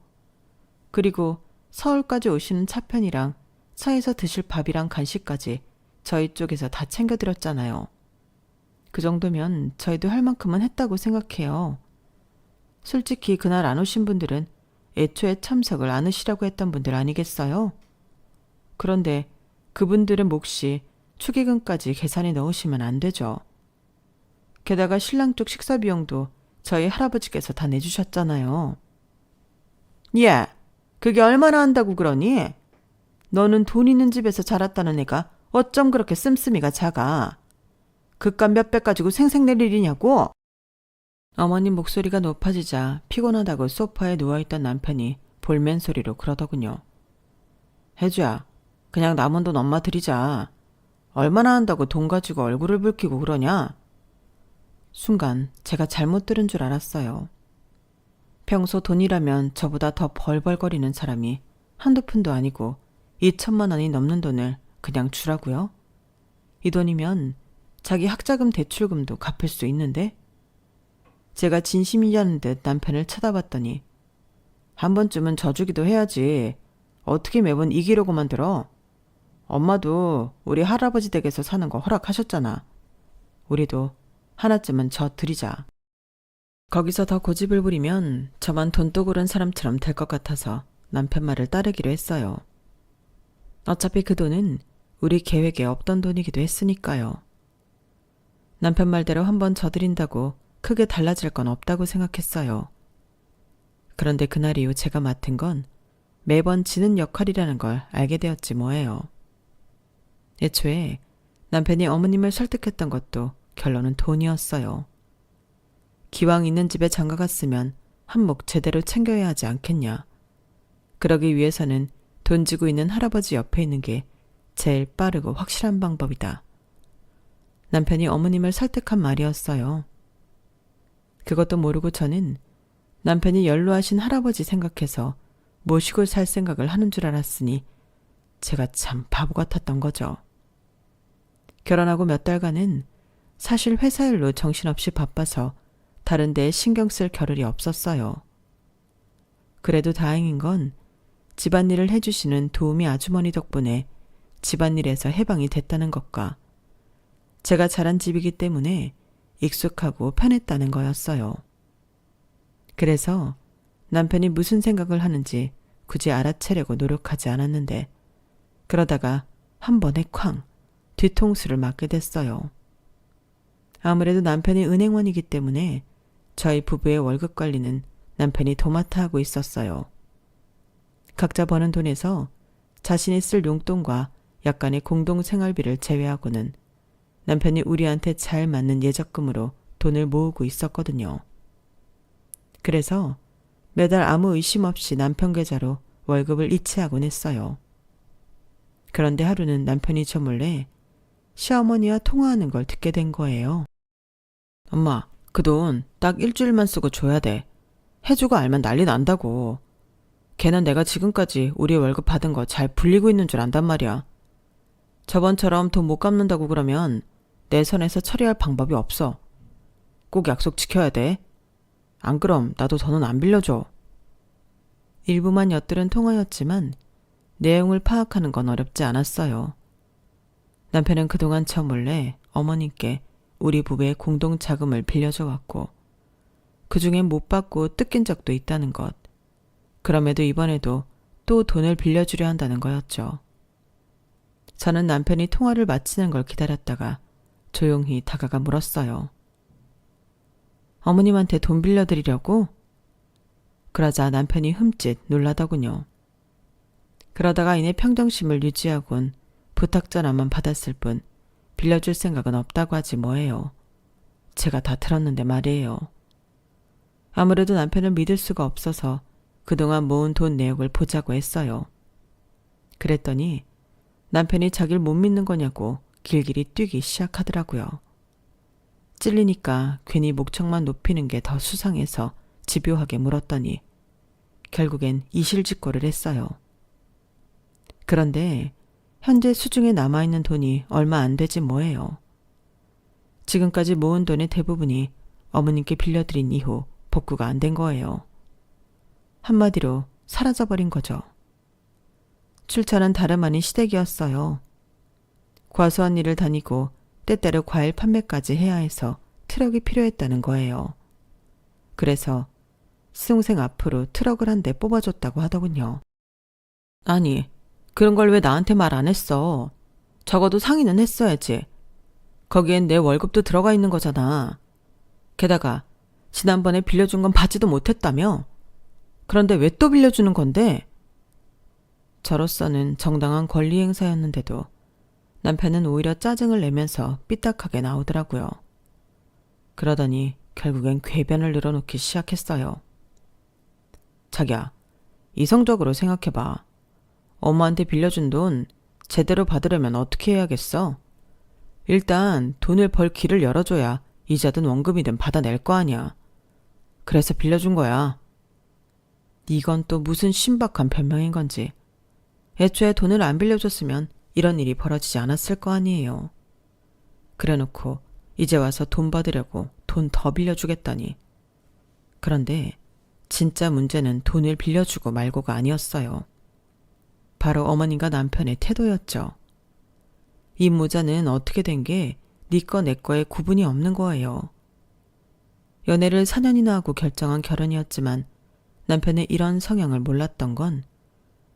그리고 서울까지 오시는 차편이랑 차에서 드실 밥이랑 간식까지 저희 쪽에서 다 챙겨드렸잖아요. 그 정도면 저희도 할 만큼은 했다고 생각해요. 솔직히 그날 안 오신 분들은 애초에 참석을 안 하시라고 했던 분들 아니겠어요? 그런데 그분들의 몫이 축의금까지 계산에 넣으시면 안 되죠. 게다가 신랑 쪽 식사 비용도 저희 할아버지께서 다 내주셨잖아요. 예, 그게 얼마나 한다고 그러니? 너는 돈 있는 집에서 자랐다는 애가 어쩜 그렇게 씀씀이가 작아? 그깟 몇백 가지고 생색낼 일이냐고? 어머님 목소리가 높아지자 피곤하다고 소파에 누워있던 남편이 볼멘 소리로 그러더군요. 혜주야, 그냥 남은 돈 엄마 드리자. 얼마나 한다고 돈 가지고 얼굴을 붉히고 그러냐? 순간 제가 잘못 들은 줄 알았어요. 평소 돈이라면 저보다 더 벌벌거리는 사람이 한두 푼도 아니고 2천만 원이 넘는 돈을 그냥 주라고요? 이 돈이면 자기 학자금 대출금도 갚을 수 있는데? 제가 진심이라는 듯 남편을 쳐다봤더니 한 번쯤은 져주기도 해야지. 어떻게 매번 이기려고만 들어? 엄마도 우리 할아버지 댁에서 사는 거 허락하셨잖아. 우리도 하나쯤은 져 드리자. 거기서 더 고집을 부리면 저만 돈독 오른 사람처럼 될 것 같아서 남편 말을 따르기로 했어요. 어차피 그 돈은 우리 계획에 없던 돈이기도 했으니까요. 남편 말대로 한번 져드린다고 크게 달라질 건 없다고 생각했어요. 그런데 그날 이후 제가 맡은 건 매번 지는 역할이라는 걸 알게 되었지 뭐예요. 애초에 남편이 어머님을 설득했던 것도 결론은 돈이었어요. 기왕 있는 집에 장가갔으면 한몫 제대로 챙겨야 하지 않겠냐. 그러기 위해서는 돈 지고 있는 할아버지 옆에 있는 게 제일 빠르고 확실한 방법이다. 남편이 어머님을 설득한 말이었어요. 그것도 모르고 저는 남편이 연로하신 할아버지 생각해서 모시고 살 생각을 하는 줄 알았으니 제가 참 바보 같았던 거죠. 결혼하고 몇 달간은 사실 회사 일로 정신없이 바빠서 다른 데에 신경 쓸 겨를이 없었어요. 그래도 다행인 건 집안일을 해주시는 도우미 아주머니 덕분에 집안일에서 해방이 됐다는 것과 제가 자란 집이기 때문에 익숙하고 편했다는 거였어요. 그래서 남편이 무슨 생각을 하는지 굳이 알아채려고 노력하지 않았는데 그러다가 한 번에 쾅 뒤통수를 맞게 됐어요. 아무래도 남편이 은행원이기 때문에 저희 부부의 월급 관리는 남편이 도맡아 하고 있었어요. 각자 버는 돈에서 자신이 쓸 용돈과 약간의 공동생활비를 제외하고는 남편이 우리한테 잘 맞는 예적금으로 돈을 모으고 있었거든요. 그래서 매달 아무 의심 없이 남편 계좌로 월급을 이체하곤 했어요. 그런데 하루는 남편이 저 몰래 시어머니와 통화하는 걸 듣게 된 거예요. 엄마, 그 돈 딱 일주일만 쓰고 줘야 돼. 해주고 알면 난리 난다고. 걔는 내가 지금까지 우리 월급 받은 거 잘 불리고 있는 줄 안단 말이야. 저번처럼 돈 못 갚는다고 그러면 내 선에서 처리할 방법이 없어. 꼭 약속 지켜야 돼. 안 그럼 나도 더는 안 빌려줘. 일부만 엿들은 통화였지만 내용을 파악하는 건 어렵지 않았어요. 남편은 그동안 저 몰래 어머님께 우리 부부의 공동 자금을 빌려줘 왔고 그중에 못 받고 뜯긴 적도 있다는 것. 그럼에도 이번에도 또 돈을 빌려주려 한다는 거였죠. 저는 남편이 통화를 마치는 걸 기다렸다가 조용히 다가가 물었어요. 어머님한테 돈 빌려드리려고? 그러자 남편이 흠칫 놀라더군요. 그러다가 이내 평정심을 유지하곤 부탁 전화만 받았을 뿐 빌려줄 생각은 없다고 하지 뭐예요. 제가 다 들었는데 말이에요. 아무래도 남편을 믿을 수가 없어서 그동안 모은 돈 내역을 보자고 했어요. 그랬더니 남편이 자기를 못 믿는 거냐고 길길이 뛰기 시작하더라고요. 찔리니까 괜히 목청만 높이는 게 더 수상해서 집요하게 물었더니 결국엔 이실직고를 했어요. 그런데 현재 수중에 남아있는 돈이 얼마 안 되지 뭐예요. 지금까지 모은 돈의 대부분이 어머님께 빌려드린 이후 복구가 안 된 거예요. 한마디로 사라져버린 거죠. 출처는 다름 아닌 시댁이었어요. 과수원 일을 다니고 때때로 과일 판매까지 해야 해서 트럭이 필요했다는 거예요. 그래서 수동생 앞으로 트럭을 한 대 뽑아줬다고 하더군요. 아니, 그런 걸 왜 나한테 말 안 했어? 적어도 상의는 했어야지. 거기엔 내 월급도 들어가 있는 거잖아. 게다가 지난번에 빌려준 건 받지도 못했다며? 그런데 왜 또 빌려주는 건데? 저로서는 정당한 권리 행사였는데도 남편은 오히려 짜증을 내면서 삐딱하게 나오더라고요. 그러더니 결국엔 궤변을 늘어놓기 시작했어요. 자기야, 이성적으로 생각해봐. 엄마한테 빌려준 돈 제대로 받으려면 어떻게 해야겠어? 일단 돈을 벌 길을 열어줘야 이자든 원금이든 받아낼 거 아니야. 그래서 빌려준 거야. 이건 또 무슨 신박한 변명인 건지. 애초에 돈을 안 빌려줬으면 이런 일이 벌어지지 않았을 거 아니에요. 그래놓고 이제 와서 돈 받으려고 돈 더 빌려주겠다니. 그런데 진짜 문제는 돈을 빌려주고 말고가 아니었어요. 바로 어머님과 남편의 태도였죠. 이 모자는 어떻게 된 게 네 거 내 거에 구분이 없는 거예요. 연애를 4년이나 하고 결정한 결혼이었지만 남편의 이런 성향을 몰랐던 건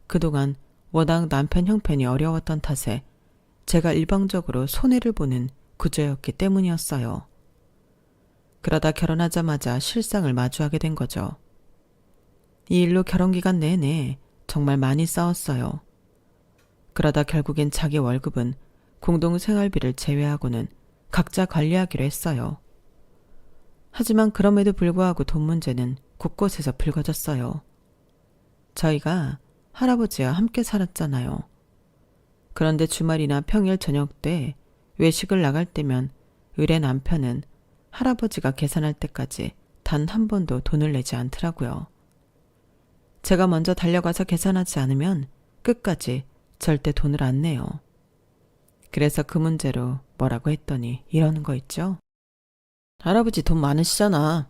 그동안 워낙 남편 형편이 어려웠던 탓에 제가 일방적으로 손해를 보는 구조였기 때문이었어요. 그러다 결혼하자마자 실상을 마주하게 된 거죠. 이 일로 결혼기간 내내 정말 많이 싸웠어요. 그러다 결국엔 자기 월급은 공동생활비를 제외하고는 각자 관리하기로 했어요. 하지만 그럼에도 불구하고 돈 문제는 곳곳에서 불거졌어요. 저희가 할아버지와 함께 살았잖아요. 그런데 주말이나 평일 저녁 때 외식을 나갈 때면 의뢰 남편은 할아버지가 계산할 때까지 단 한 번도 돈을 내지 않더라고요. 제가 먼저 달려가서 계산하지 않으면 끝까지 절대 돈을 안 내요. 그래서 그 문제로 뭐라고 했더니 이러는 거 있죠. 할아버지 돈 많으시잖아.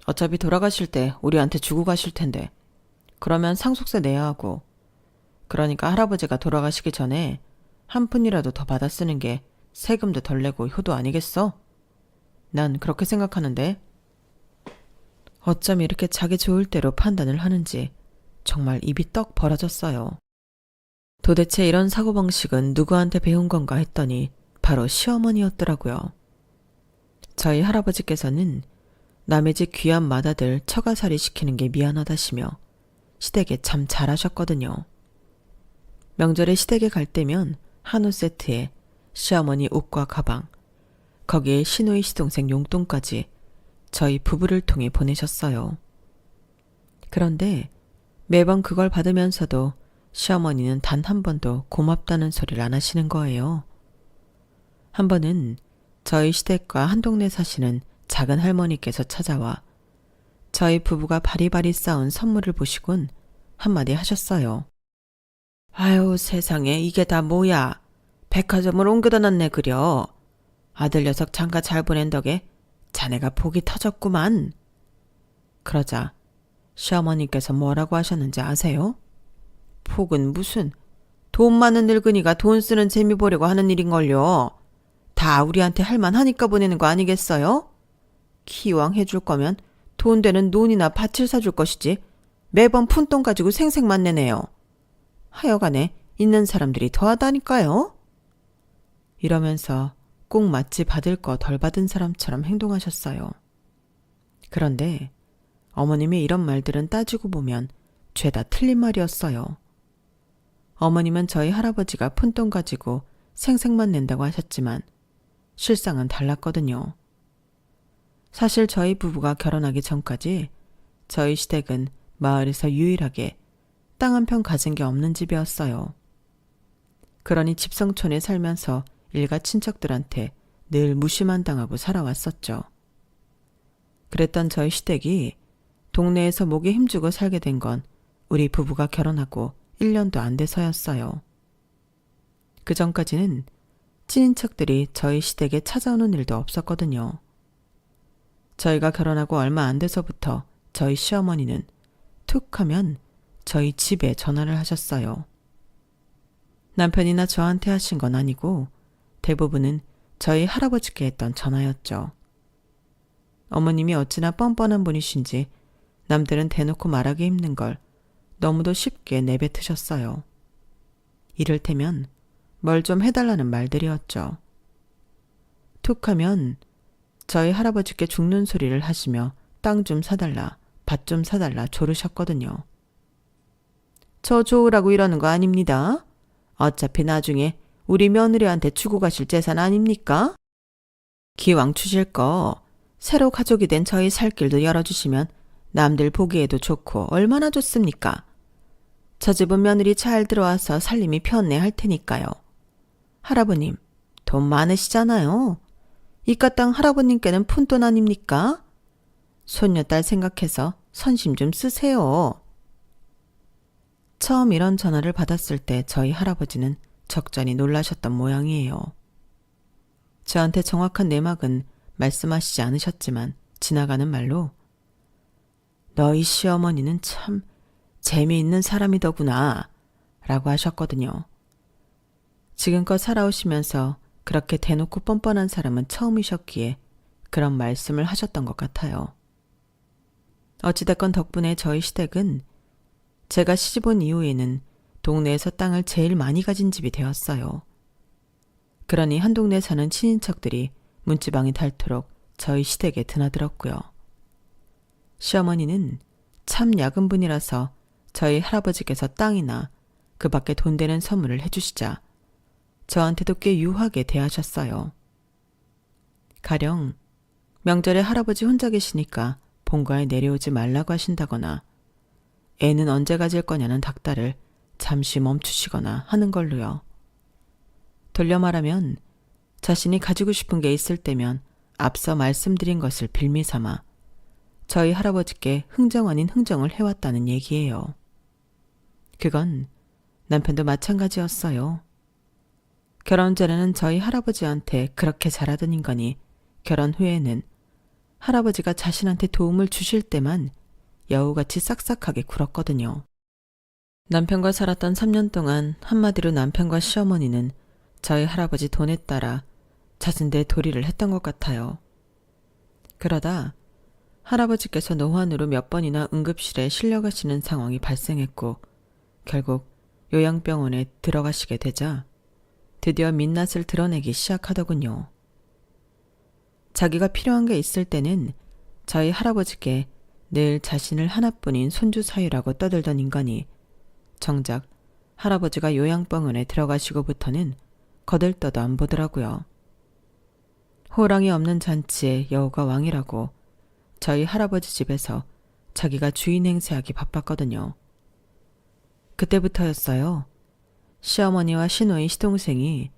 어차피 돌아가실 때 우리한테 주고 가실 텐데. 그러면 상속세 내야 하고. 그러니까 할아버지가 돌아가시기 전에 한 푼이라도 더 받아 쓰는 게 세금도 덜 내고 효도 아니겠어? 난 그렇게 생각하는데. 어쩜 이렇게 자기 좋을 대로 판단을 하는지 정말 입이 떡 벌어졌어요. 도대체 이런 사고방식은 누구한테 배운 건가 했더니 바로 시어머니였더라고요. 저희 할아버지께서는 남의 집 귀한 맏아들 처가살이 시키는 게 미안하다시며 시댁에 참 잘하셨거든요. 명절에 시댁에 갈 때면 한우 세트에 시어머니 옷과 가방, 거기에 시누이 시동생 용돈까지 저희 부부를 통해 보내셨어요. 그런데 매번 그걸 받으면서도 시어머니는 단 한 번도 고맙다는 소리를 안 하시는 거예요. 한 번은 저희 시댁과 한 동네 사시는 작은 할머니께서 찾아와 저희 부부가 바리바리 싸운 선물을 보시곤 한마디 하셨어요. 아유 세상에 이게 다 뭐야. 백화점을 옮겨다 놨네 그려. 아들 녀석 장가 잘 보낸 덕에 자네가 복이 터졌구만. 그러자 시어머니께서 뭐라고 하셨는지 아세요? 복은 무슨 돈 많은 늙은이가 돈 쓰는 재미 보려고 하는 일인걸요. 다 우리한테 할만하니까 보내는 거 아니겠어요? 기왕 해줄 거면 돈 되는 논이나 밭을 사줄 것이지 매번 푼돈 가지고 생색만 내네요. 하여간에 있는 사람들이 더하다니까요. 이러면서 꼭 마치 받을 거 덜 받은 사람처럼 행동하셨어요. 그런데 어머님의 이런 말들은 따지고 보면 죄다 틀린 말이었어요. 어머님은 저희 할아버지가 푼돈 가지고 생색만 낸다고 하셨지만 실상은 달랐거든요. 사실 저희 부부가 결혼하기 전까지 저희 시댁은 마을에서 유일하게 땅 한 평 가진 게 없는 집이었어요. 그러니 집성촌에 살면서 일가 친척들한테 늘 무시만 당하고 살아왔었죠. 그랬던 저희 시댁이 동네에서 목에 힘주고 살게 된 건 우리 부부가 결혼하고 1년도 안 돼서였어요. 그 전까지는 친인척들이 저희 시댁에 찾아오는 일도 없었거든요. 저희가 결혼하고 얼마 안 돼서부터 저희 시어머니는 툭 하면 저희 집에 전화를 하셨어요. 남편이나 저한테 하신 건 아니고 대부분은 저희 할아버지께 했던 전화였죠. 어머님이 어찌나 뻔뻔한 분이신지 남들은 대놓고 말하기 힘든 걸 너무도 쉽게 내뱉으셨어요. 이를테면 뭘 좀 해달라는 말들이었죠. 툭 하면 저희 할아버지께 죽는 소리를 하시며 땅 좀 사달라, 밭 좀 사달라 조르셨거든요. 저 좋으라고 이러는 거 아닙니다. 어차피 나중에 우리 며느리한테 주고 가실 재산 아닙니까? 기왕 주실 거 새로 가족이 된 저희 살 길도 열어주시면 남들 보기에도 좋고 얼마나 좋습니까? 저 집은 며느리 잘 들어와서 살림이 편해 할 테니까요. 할아버님, 돈 많으시잖아요. 이깟 땅 할아버님께는 푼돈 아닙니까? 손녀딸 생각해서 선심 좀 쓰세요. 처음 이런 전화를 받았을 때 저희 할아버지는 적잖이 놀라셨던 모양이에요. 저한테 정확한 내막은 말씀하시지 않으셨지만 지나가는 말로 너희 시어머니는 참 재미있는 사람이더구나 라고 하셨거든요. 지금껏 살아오시면서 그렇게 대놓고 뻔뻔한 사람은 처음이셨기에 그런 말씀을 하셨던 것 같아요. 어찌됐건 덕분에 저희 시댁은 제가 시집 온 이후에는 동네에서 땅을 제일 많이 가진 집이 되었어요. 그러니 한 동네 사는 친인척들이 문지방이 닳도록 저희 시댁에 드나들었고요. 시어머니는 참 약은 분이라서 저희 할아버지께서 땅이나 그 밖에 돈 되는 선물을 해주시자 저한테도 꽤 유하게 대하셨어요. 가령 명절에 할아버지 혼자 계시니까 본가에 내려오지 말라고 하신다거나 애는 언제 가질 거냐는 닥달을 잠시 멈추시거나 하는 걸로요. 돌려 말하면 자신이 가지고 싶은 게 있을 때면 앞서 말씀드린 것을 빌미 삼아 저희 할아버지께 흥정 아닌 흥정을 해왔다는 얘기예요. 그건 남편도 마찬가지였어요. 결혼 전에는 저희 할아버지한테 그렇게 잘하던 인간이 결혼 후에는 할아버지가 자신한테 도움을 주실 때만 여우같이 싹싹하게 굴었거든요. 남편과 살았던 3년 동안 한마디로 남편과 시어머니는 저희 할아버지 돈에 따라 잦은 데 도리를 했던 것 같아요. 그러다 할아버지께서 노환으로 몇 번이나 응급실에 실려가시는 상황이 발생했고 결국 요양병원에 들어가시게 되자 드디어 민낯을 드러내기 시작하더군요. 자기가 필요한 게 있을 때는 저희 할아버지께 늘 자신을 하나뿐인 손주 사유라고 떠들던 인간이 정작 할아버지가 요양병원에 들어가시고부터는 거들떠도 안 보더라고요. 호랑이 없는 잔치에 여우가 왕이라고 저희 할아버지 집에서 자기가 주인 행세하기 바빴거든요. 그때부터였어요. 시어머니와 시노인 시동생이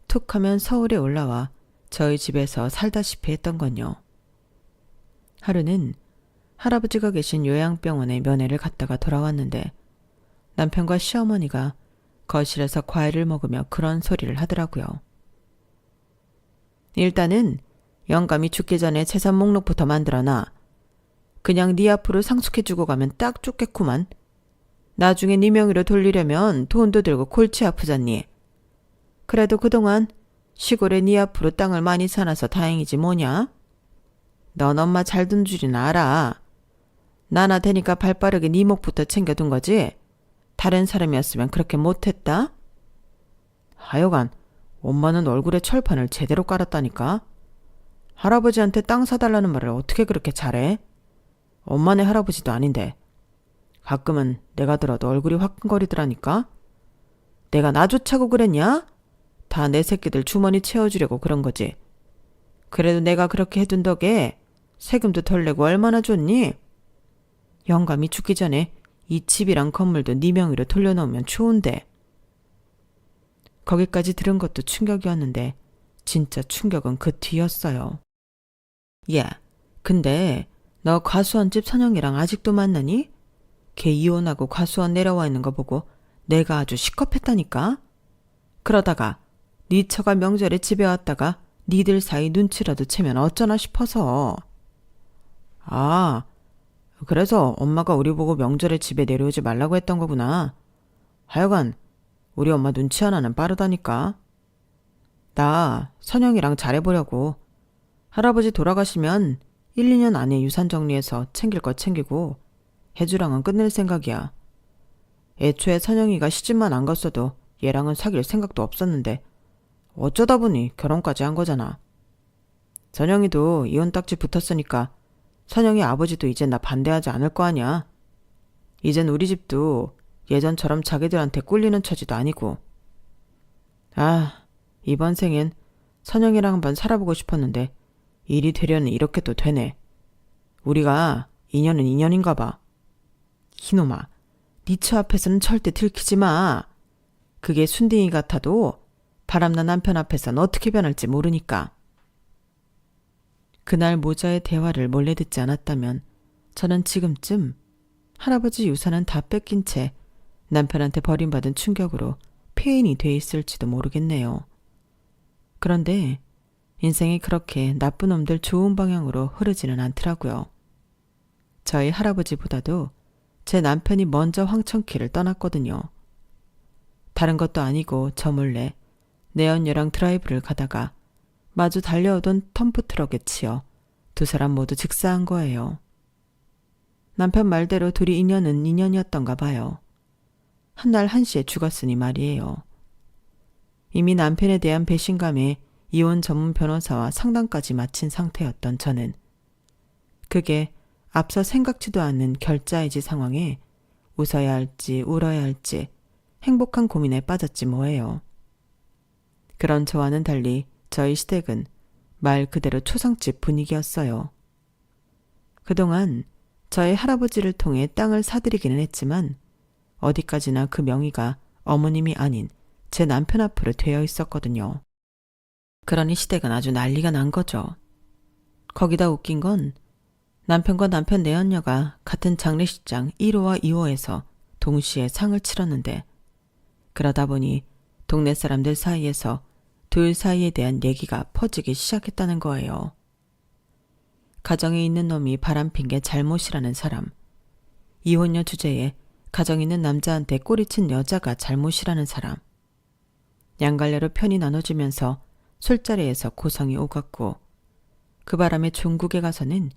툭 하면 서울에 올라와 저희 집에서 살다시피 했던 건요. 하루는 할아버지가 계신 요양병원에 면회를 갔다가 돌아왔는데 남편과 시어머니가 거실에서 과일을 먹으며 그런 소리를 하더라고요. 일단은 영감이 죽기 전에 재산 목록부터 만들어놔. 그냥 네 앞으로 상속해주고 가면 딱 좋겠구만. 나중에 네 명의로 돌리려면 돈도 들고 골치 아프잖니. 그래도 그동안 시골에 네 앞으로 땅을 많이 사놔서 다행이지 뭐냐? 넌 엄마 잘 둔 줄이나 알아. 나나 되니까 발빠르게 네 몫부터 챙겨둔 거지. 다른 사람이었으면 그렇게 못했다? 하여간 엄마는 얼굴에 철판을 제대로 깔았다니까. 할아버지한테 땅 사달라는 말을 어떻게 그렇게 잘해? 엄마네 할아버지도 아닌데. 가끔은 내가 들어도 얼굴이 화끈거리더라니까. 내가 나 좋자고 그랬냐? 다 내 새끼들 주머니 채워주려고 그런 거지. 그래도 내가 그렇게 해둔 덕에 세금도 덜 내고 얼마나 좋니? 영감이 죽기 전에 이 집이랑 건물도 네 명의로 돌려놓으면 좋은데. 거기까지 들은 것도 충격이었는데 진짜 충격은 그 뒤였어요. 야, 근데 너 과수원 집 선영이랑 아직도 만나니? 걔 이혼하고 과수원 내려와 있는 거 보고 내가 아주 시겁했다니까. 그러다가 네 처가 명절에 집에 왔다가 니들 사이 눈치라도 채면 어쩌나 싶어서. 아, 그래서 엄마가 우리 보고 명절에 집에 내려오지 말라고 했던 거구나. 하여간 우리 엄마 눈치 하나는 빠르다니까. 나 선영이랑 잘해보려고. 할아버지 돌아가시면 1, 2년 안에 유산 정리해서 챙길 거 챙기고 혜주랑은 끝낼 생각이야. 애초에 선영이가 시집만 안 갔어도 얘랑은 사귈 생각도 없었는데 어쩌다 보니 결혼까지 한 거잖아. 선영이도 이혼 딱지 붙었으니까 선영이 아버지도 이젠 나 반대하지 않을 거 아니야. 이젠 우리 집도 예전처럼 자기들한테 꿀리는 처지도 아니고. 아, 이번 생엔 선영이랑 한번 살아보고 싶었는데 일이 되려는 이렇게 또 되네. 우리가 인연은 인연인가 봐. 이놈아, 네 처 앞에서는 절대 들키지 마. 그게 순딩이 같아도 바람난 남편 앞에선 어떻게 변할지 모르니까. 그날 모자의 대화를 몰래 듣지 않았다면 저는 지금쯤 할아버지 유산은 다 뺏긴 채 남편한테 버림받은 충격으로 폐인이 돼 있을지도 모르겠네요. 그런데 인생이 그렇게 나쁜 놈들 좋은 방향으로 흐르지는 않더라고요. 저희 할아버지보다도 제 남편이 먼저 황천길을 떠났거든요. 다른 것도 아니고 저 몰래 내연녀랑 드라이브를 가다가 마주 달려오던 덤프트럭에 치여 두 사람 모두 직사한 거예요. 남편 말대로 둘이 인연은 인연이었던가 봐요. 한날 1시에 죽었으니 말이에요. 이미 남편에 대한 배신감에 이혼 전문 변호사와 상담까지 마친 상태였던 저는 그게 앞서 생각지도 않는 결자해지 상황에 웃어야 할지 울어야 할지 행복한 고민에 빠졌지 뭐예요. 그런 저와는 달리 저희 시댁은 말 그대로 초상집 분위기였어요. 그동안 저희 할아버지를 통해 땅을 사들이기는 했지만 어디까지나 그 명의가 어머님이 아닌 제 남편 앞으로 되어 있었거든요. 그러니 시댁은 아주 난리가 난 거죠. 거기다 웃긴 건 남편과 남편 내연녀가 같은 장례식장 1호와 2호에서 동시에 상을 치렀는데 그러다 보니 동네 사람들 사이에서 둘 사이에 대한 얘기가 퍼지기 시작했다는 거예요. 가정에 있는 놈이 바람핀 게 잘못이라는 사람, 이혼녀 주제에 가정 있는 남자한테 꼬리친 여자가 잘못이라는 사람, 양갈래로 편이 나눠지면서 술자리에서 고성이 오갔고 그 바람에 종국에 가서는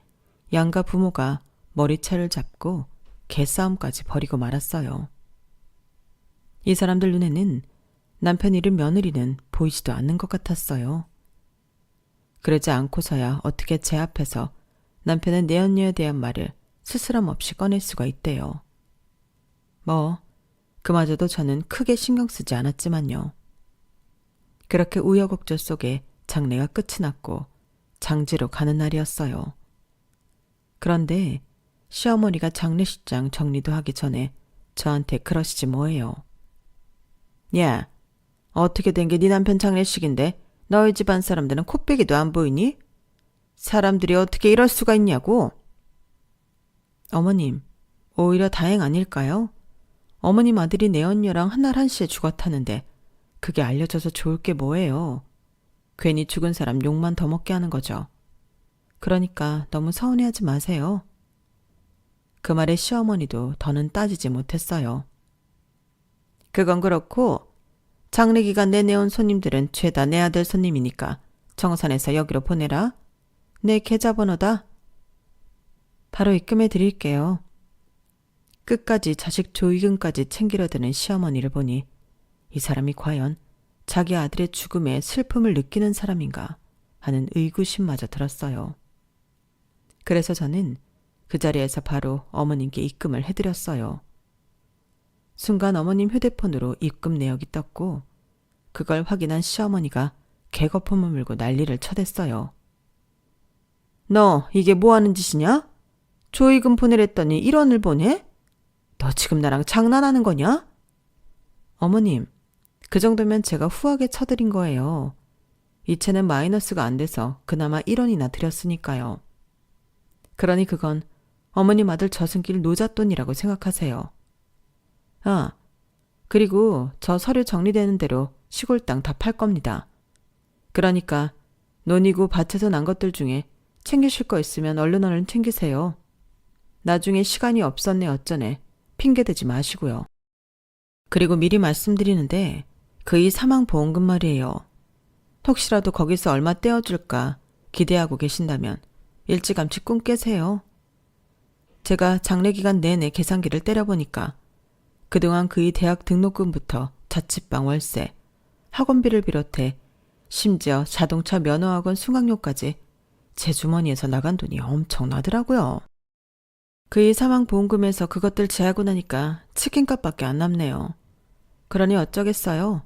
양가 부모가 머리채를 잡고 개싸움까지 벌이고 말았어요. 이 사람들 눈에는 남편 잃은 며느리는 보이지도 않는 것 같았어요. 그러지 않고서야 어떻게 제 앞에서 남편의 내연녀에 대한 말을 스스럼 없이 꺼낼 수가 있대요. 그마저도 저는 크게 신경 쓰지 않았지만요. 그렇게 우여곡절 속에 장례가 끝이 났고 장지로 가는 날이었어요. 그런데 시어머니가 장례식장 정리도 하기 전에 저한테 그러시지 뭐예요. 야, 어떻게 된 게 네 남편 장례식인데 너희 집안 사람들은 코빼기도 안 보이니? 사람들이 어떻게 이럴 수가 있냐고. 어머님, 오히려 다행 아닐까요? 어머님 아들이 내연녀랑 한날 1시에 죽었다는데 그게 알려져서 좋을 게 뭐예요. 괜히 죽은 사람 욕만 더 먹게 하는 거죠. 그러니까 너무 서운해하지 마세요. 그 말에 시어머니도 더는 따지지 못했어요. 그건 그렇고 장례기간 내내 온 손님들은 죄다 내 아들 손님이니까 정산해서 여기로 보내라. 내 계좌번호다. 바로 입금해 드릴게요. 끝까지 자식 조의금까지 챙기려 드는 시어머니를 보니 이 사람이 과연 자기 아들의 죽음에 슬픔을 느끼는 사람인가 하는 의구심마저 들었어요. 그래서 저는 그 자리에서 바로 어머님께 입금을 해드렸어요. 순간 어머님 휴대폰으로 입금 내역이 떴고 그걸 확인한 시어머니가 개거품을 물고 난리를 쳐댔어요. 너 이게 뭐하는 짓이냐? 조의금 보내랬더니 1원을 보내? 너 지금 나랑 장난하는 거냐? 어머님, 그 정도면 제가 후하게 쳐드린 거예요. 이체는 마이너스가 안 돼서 그나마 1원이나 드렸으니까요. 그러니 그건 어머님 아들 저승길 노잣돈이라고 생각하세요. 아, 그리고 저 서류 정리되는 대로 시골 땅 다 팔 겁니다. 그러니까 논이고 밭에서 난 것들 중에 챙기실 거 있으면 얼른 챙기세요. 나중에 시간이 없었네 어쩌네 핑계대지 마시고요. 그리고 미리 말씀드리는데 그 이 사망보험금 말이에요. 혹시라도 거기서 얼마 떼어줄까 기대하고 계신다면 일찌감치 꿈 깨세요. 제가 장례기간 내내 계산기를 때려보니까 그동안 그의 대학 등록금부터 자취방 월세, 학원비를 비롯해 심지어 자동차 면허학원 수강료까지 제 주머니에서 나간 돈이 엄청나더라고요. 그의 사망보험금에서 그것들 제하고 나니까 치킨값밖에 안 남네요. 그러니 어쩌겠어요.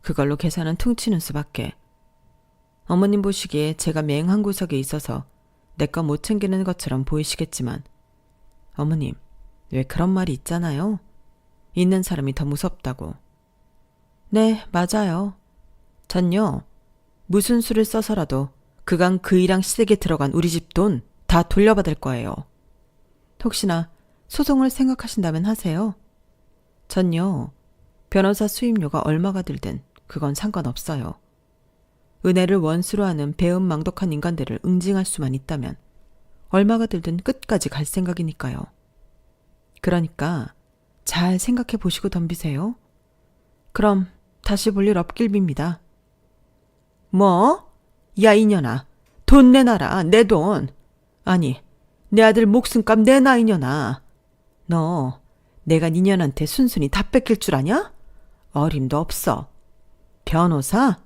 그걸로 계산은 퉁치는 수밖에. 어머님 보시기에 제가 맹한 구석에 있어서 내 거 못 챙기는 것처럼 보이시겠지만 어머님, 왜 그런 말이 있잖아요. 있는 사람이 더 무섭다고. 네, 맞아요. 전요, 무슨 수를 써서라도 그간 그이랑 시댁에 들어간 우리 집 돈 다 돌려받을 거예요. 혹시나 소송을 생각하신다면 하세요. 전요, 변호사 수임료가 얼마가 들든 그건 상관없어요. 은혜를 원수로 하는 배은망덕한 인간들을 응징할 수만 있다면 얼마가 들든 끝까지 갈 생각이니까요. 그러니까 잘 생각해 보시고 덤비세요. 그럼 다시 볼 일 없길 빕니다. 뭐? 야 이년아, 돈 내놔라, 내 돈. 아니, 내 아들 목숨값 내놔 이년아. 너 내가 니년한테 순순히 다 뺏길 줄 아냐? 어림도 없어. 변호사?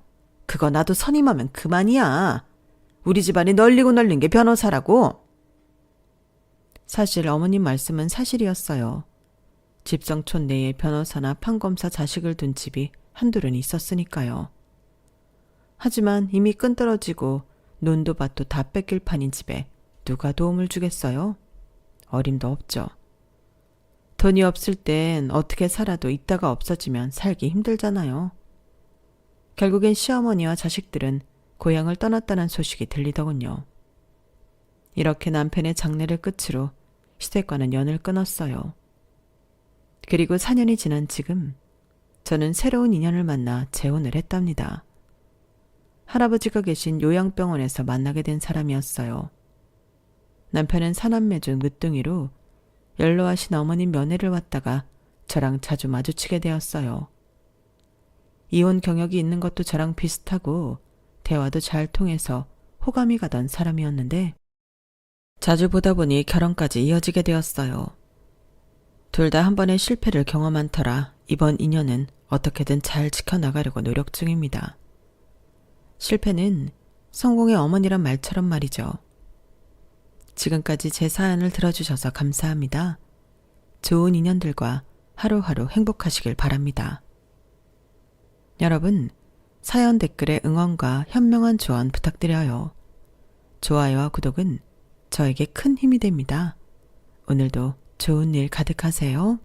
그거 나도 선임하면 그만이야. 우리 집안이 널리고 널린 게 변호사라고. 사실 어머님 말씀은 사실이었어요. 집성촌 내에 변호사나 판검사 자식을 둔 집이 한둘은 있었으니까요. 하지만 이미 끈떨어지고 논도 밭도 다 뺏길 판인 집에 누가 도움을 주겠어요? 어림도 없죠. 돈이 없을 땐 어떻게 살아도 있다가 없어지면 살기 힘들잖아요. 결국엔 시어머니와 자식들은 고향을 떠났다는 소식이 들리더군요. 이렇게 남편의 장례를 끝으로 시댁과는 연을 끊었어요. 그리고 4년이 지난 지금 저는 새로운 인연을 만나 재혼을 했답니다. 할아버지가 계신 요양병원에서 만나게 된 사람이었어요. 남편은 사남매 중 늦둥이로 연로하신 어머님 면회를 왔다가 저랑 자주 마주치게 되었어요. 이혼 경력이 있는 것도 저랑 비슷하고 대화도 잘 통해서 호감이 가던 사람이었는데 자주 보다 보니 결혼까지 이어지게 되었어요. 둘 다 한 번의 실패를 경험한 터라 이번 인연은 어떻게든 잘 지켜나가려고 노력 중입니다. 실패는 성공의 어머니란 말처럼 말이죠. 지금까지 제 사연을 들어주셔서 감사합니다. 좋은 인연들과 하루하루 행복하시길 바랍니다. 여러분, 사연 댓글에 응원과 현명한 조언 부탁드려요. 좋아요와 구독은 저에게 큰 힘이 됩니다. 오늘도 좋은 일 가득하세요.